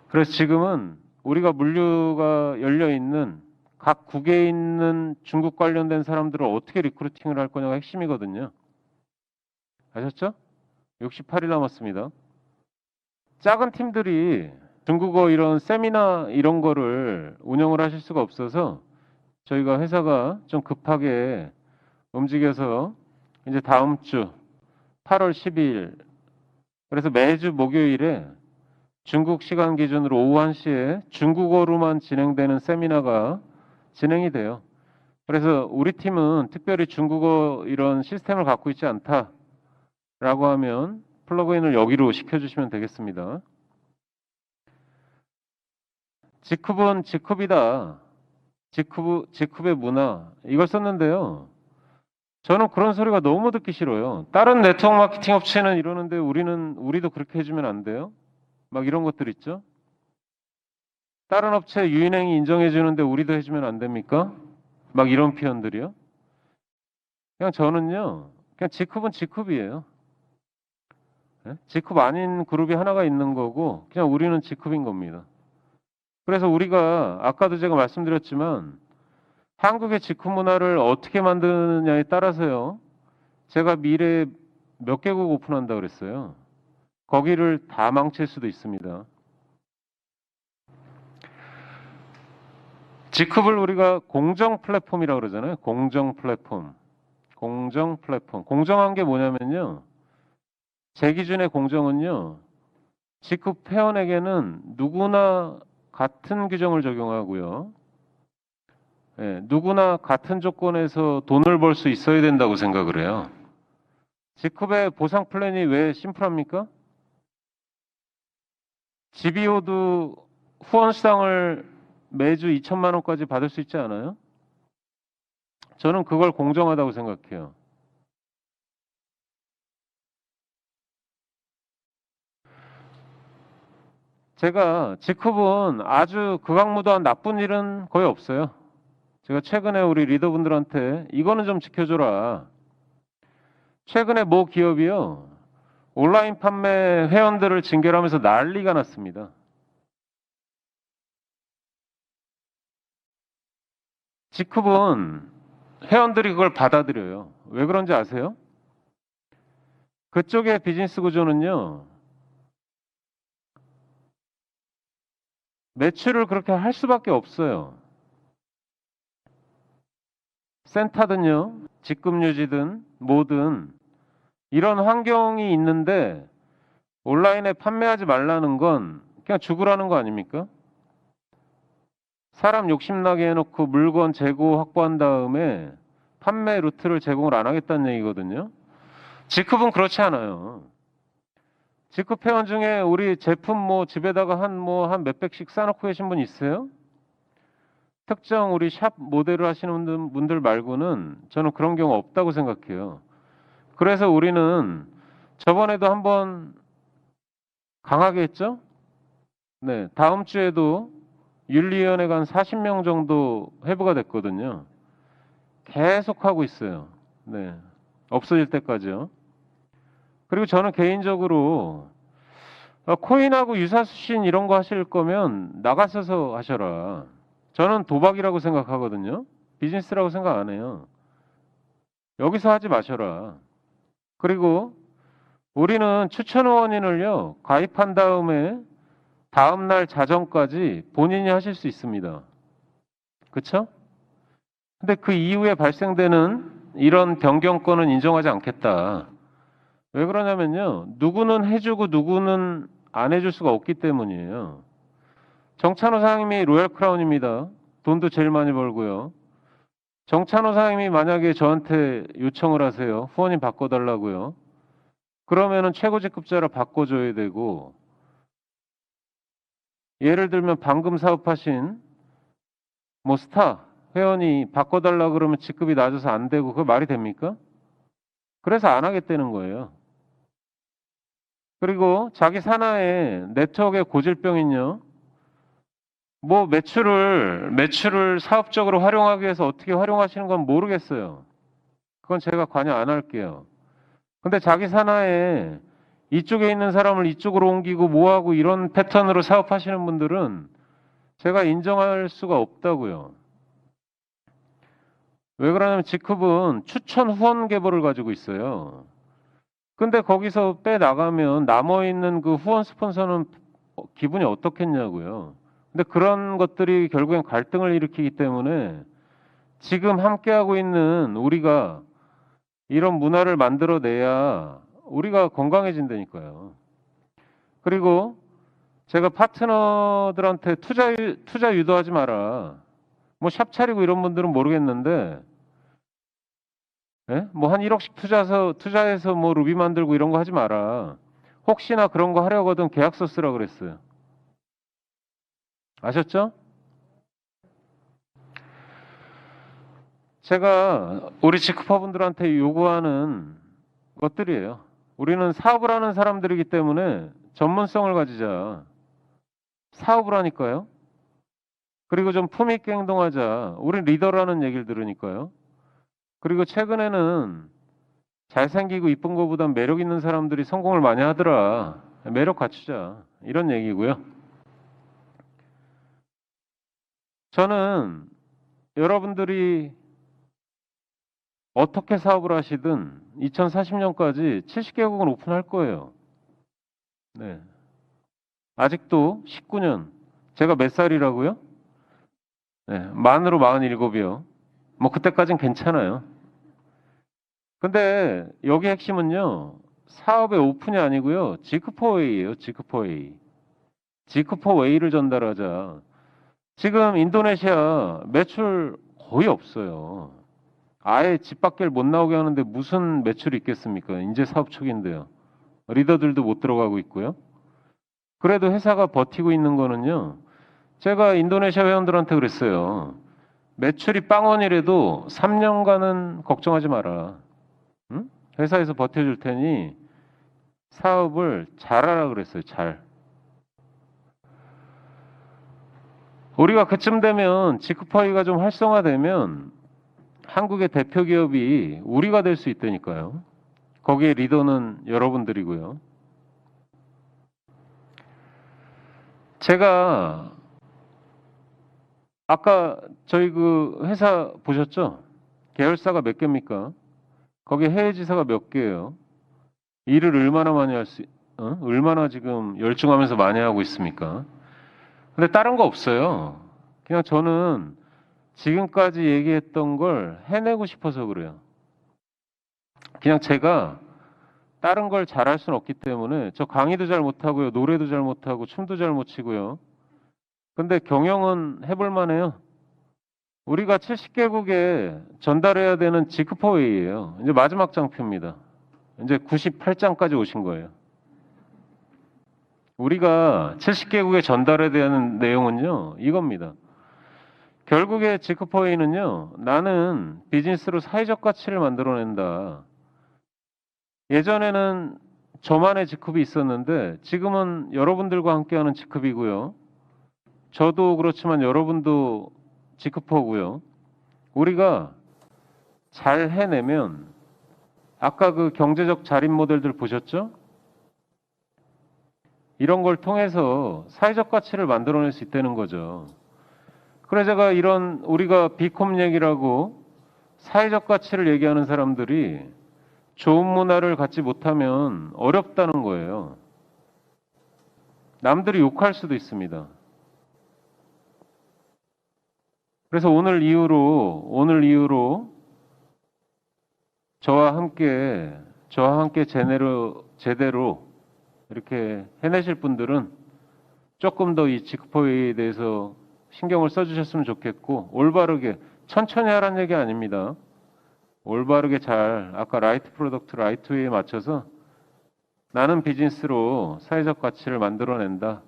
그래서 지금은 우리가 물류가 열려 있는 각 국에 있는 중국 관련된 사람들을 어떻게 리크루팅을 할 거냐가 핵심이거든요. 아셨죠? 68일 남았습니다. 작은 팀들이 중국어 이런 세미나 이런 거를 운영을 하실 수가 없어서 저희가 회사가 좀 급하게 움직여서 이제 다음 주 8월 12일 그래서 매주 목요일에 중국 시간 기준으로 오후 1시에 중국어로만 진행되는 세미나가 진행이 돼요. 그래서 우리 팀은 특별히 중국어 이런 시스템을 갖고 있지 않다라고 하면 플러그인을 여기로 시켜주시면 되겠습니다. 직급은 직급이다. 직급의 문화. 이걸 썼는데요. 저는 그런 소리가 너무 듣기 싫어요. 다른 네트워크 마케팅 업체는 이러는데 우리도 그렇게 해주면 안 돼요? 막 이런 것들 있죠? 다른 업체 유인행위 인정해주는데 우리도 해주면 안 됩니까? 막 이런 표현들이요. 그냥 저는요, 그냥 직급은 직급이에요. 예? 직급 아닌 그룹이 하나가 있는 거고, 그냥 우리는 직급인 겁니다. 그래서 우리가 아까도 제가 말씀드렸지만, 한국의 직급 문화를 어떻게 만드느냐에 따라서요, 제가 미래에 몇 개국 오픈한다 그랬어요. 거기를 다 망칠 수도 있습니다. 직급을 우리가 공정 플랫폼이라고 그러잖아요. 공정 플랫폼. 공정 플랫폼. 공정한 게 뭐냐면요. 제 기준의 공정은요. 직급 회원에게는 누구나 같은 규정을 적용하고요. 예, 누구나 같은 조건에서 돈을 벌 수 있어야 된다고 생각을 해요. 직급의 보상 플랜이 왜 심플합니까? GBO도 후원 수당을 매주 2천만 원까지 받을 수 있지 않아요? 저는 그걸 공정하다고 생각해요. 제가 직급은 아주 극악무도한 나쁜 일은 거의 없어요. 제가 최근에 우리 리더분들한테 이거는 좀 지켜줘라. 최근에 모 기업이요. 온라인 판매 회원들을 징계를 하면서 난리가 났습니다. 직급은 회원들이 그걸 받아들여요. 왜 그런지 아세요? 그쪽의 비즈니스 구조는요. 매출을 그렇게 할 수밖에 없어요. 센터든요. 직급 유지든 뭐든 이런 환경이 있는데 온라인에 판매하지 말라는 건 그냥 죽으라는 거 아닙니까? 사람 욕심나게 해놓고 물건 재고 확보한 다음에 판매 루트를 제공을 안 하겠다는 얘기거든요. 직급은 그렇지 않아요. 직급 회원 중에 우리 제품 뭐 집에다가 한 몇백씩 싸놓고 계신 분 있어요? 특정 우리 샵 모델을 하시는 분들 말고는 저는 그런 경우 없다고 생각해요. 그래서 우리는 저번에도 한번 강하게 했죠? 네, 다음 주에도 윤리위원회가 한 40명 정도 회부가 됐거든요. 계속 하고 있어요. 네, 없어질 때까지요. 그리고 저는 개인적으로 코인하고 유사수신 이런 거 하실 거면 나가셔서 하셔라. 저는 도박이라고 생각하거든요. 비즈니스라고 생각 안 해요. 여기서 하지 마셔라. 그리고 우리는 추천 후원인을요, 가입한 다음에 다음날 자정까지 본인이 하실 수 있습니다. 그쵸? 근데 그 이후에 발생되는 이런 변경권은 인정하지 않겠다. 왜 그러냐면요. 누구는 해주고 누구는 안 해줄 수가 없기 때문이에요. 정찬호 사장님이 로얄 크라운입니다. 돈도 제일 많이 벌고요. 정찬호 사장님이 만약에 저한테 요청을 하세요. 후원인 바꿔달라고요. 그러면은 최고직급자로 바꿔줘야 되고, 예를 들면 방금 사업하신 뭐 스타 회원이 바꿔달라 그러면 직급이 낮아서 안 되고, 그거 말이 됩니까? 그래서 안 하겠다는 거예요. 그리고 자기 산하에 네트워크의 고질병은요. 뭐 매출을 사업적으로 활용하기 위해서 어떻게 활용하시는 건 모르겠어요. 그건 제가 관여 안 할게요. 근데 자기 산하에 이쪽에 있는 사람을 이쪽으로 옮기고 뭐하고 이런 패턴으로 사업하시는 분들은 제가 인정할 수가 없다고요. 왜 그러냐면 직급은 추천 후원 계보를 가지고 있어요. 근데 거기서 빼나가면 남아있는 그 후원 스폰서는 기분이 어떻겠냐고요. 근데 그런 것들이 결국엔 갈등을 일으키기 때문에 지금 함께하고 있는 우리가 이런 문화를 만들어내야 우리가 건강해진다니까요. 그리고 제가 파트너들한테 투자 유도하지 마라. 뭐 샵 차리고 이런 분들은 모르겠는데, 예? 뭐 한 1억씩 투자해서 뭐 루비 만들고 이런 거 하지 마라. 혹시나 그런 거 하려거든 계약서 쓰라 그랬어요. 아셨죠? 제가 우리 직급화분들한테 요구하는 것들이에요. 우리는 사업을 하는 사람들이기 때문에 전문성을 가지자. 사업을 하니까요. 그리고 좀 품위 있게 행동하자. 우리 리더라는 얘기를 들으니까요. 그리고 최근에는 잘생기고 이쁜 거보단 매력 있는 사람들이 성공을 많이 하더라. 매력 갖추자. 이런 얘기고요. 저는 여러분들이 어떻게 사업을 하시든 2040년까지 70개국은 오픈할 거예요. 네. 아직도 19년. 제가 몇 살이라고요? 네. 만으로 47이요. 뭐 그때까진 괜찮아요. 근데 여기 핵심은요. 사업의 오픈이 아니고요. 지크포웨이예요. 지크포웨이. 지크포웨이를 전달하자. 지금 인도네시아 매출 거의 없어요. 아예 집 밖을 못 나오게 하는데 무슨 매출이 있겠습니까? 이제 사업 초기인데요. 리더들도 못 들어가고 있고요. 그래도 회사가 버티고 있는 거는요. 제가 인도네시아 회원들한테 그랬어요. 매출이 빵원이라도 3년간은 걱정하지 마라. 응? 회사에서 버텨줄 테니 사업을 잘하라 그랬어요. 잘. 우리가 그쯤 되면 지크파이가 좀 활성화되면 한국의 대표 기업이 우리가 될 수 있다니까요. 거기에 리더는 여러분들이고요. 제가 아까 저희 그 회사 보셨죠? 계열사가 몇 개입니까? 거기에 해외 지사가 몇 개예요? 일을 얼마나 많이 얼마나 지금 열중하면서 많이 하고 있습니까? 근데 다른 거 없어요. 그냥 저는 지금까지 얘기했던 걸 해내고 싶어서 그래요. 그냥 제가 다른 걸 잘할 수는 없기 때문에 저 강의도 잘 못하고요. 노래도 잘 못하고 춤도 잘 못 치고요. 근데 경영은 해볼 만해요. 우리가 70개국에 전달해야 되는 지크포웨이예요. 이제 마지막 장표입니다. 이제 98장까지 오신 거예요. 우리가 70개국에 전달해야 되는 내용은요. 이겁니다. 결국에 지크포웨이는요. 나는 비즈니스로 사회적 가치를 만들어낸다. 예전에는 저만의 직급이 있었는데 지금은 여러분들과 함께하는 직급이고요. 저도 그렇지만 여러분도 직급호고요. 우리가 잘 해내면 아까 그 경제적 자립 모델들 보셨죠? 이런 걸 통해서 사회적 가치를 만들어낼 수 있다는 거죠. 그래서 제가 이런 우리가 비콤 얘기라고 사회적 가치를 얘기하는 사람들이 좋은 문화를 갖지 못하면 어렵다는 거예요. 남들이 욕할 수도 있습니다. 그래서 오늘 이후로 저와 함께 제대로 이렇게 해내실 분들은 조금 더 이 지크포에 대해서 신경을 써주셨으면 좋겠고 올바르게 천천히 하라는 얘기 아닙니다. 올바르게 잘 아까 라이트 프로덕트 라이트 웨이에 맞춰서 나는 비즈니스로 사회적 가치를 만들어낸다.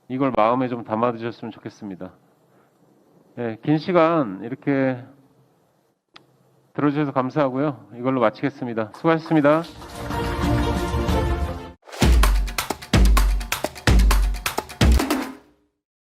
이걸 마음에 좀 담아두셨으면 좋겠습니다. 네, 긴 시간 이렇게 들어주셔서 감사하고요. 이걸로 마치겠습니다. 수고하셨습니다.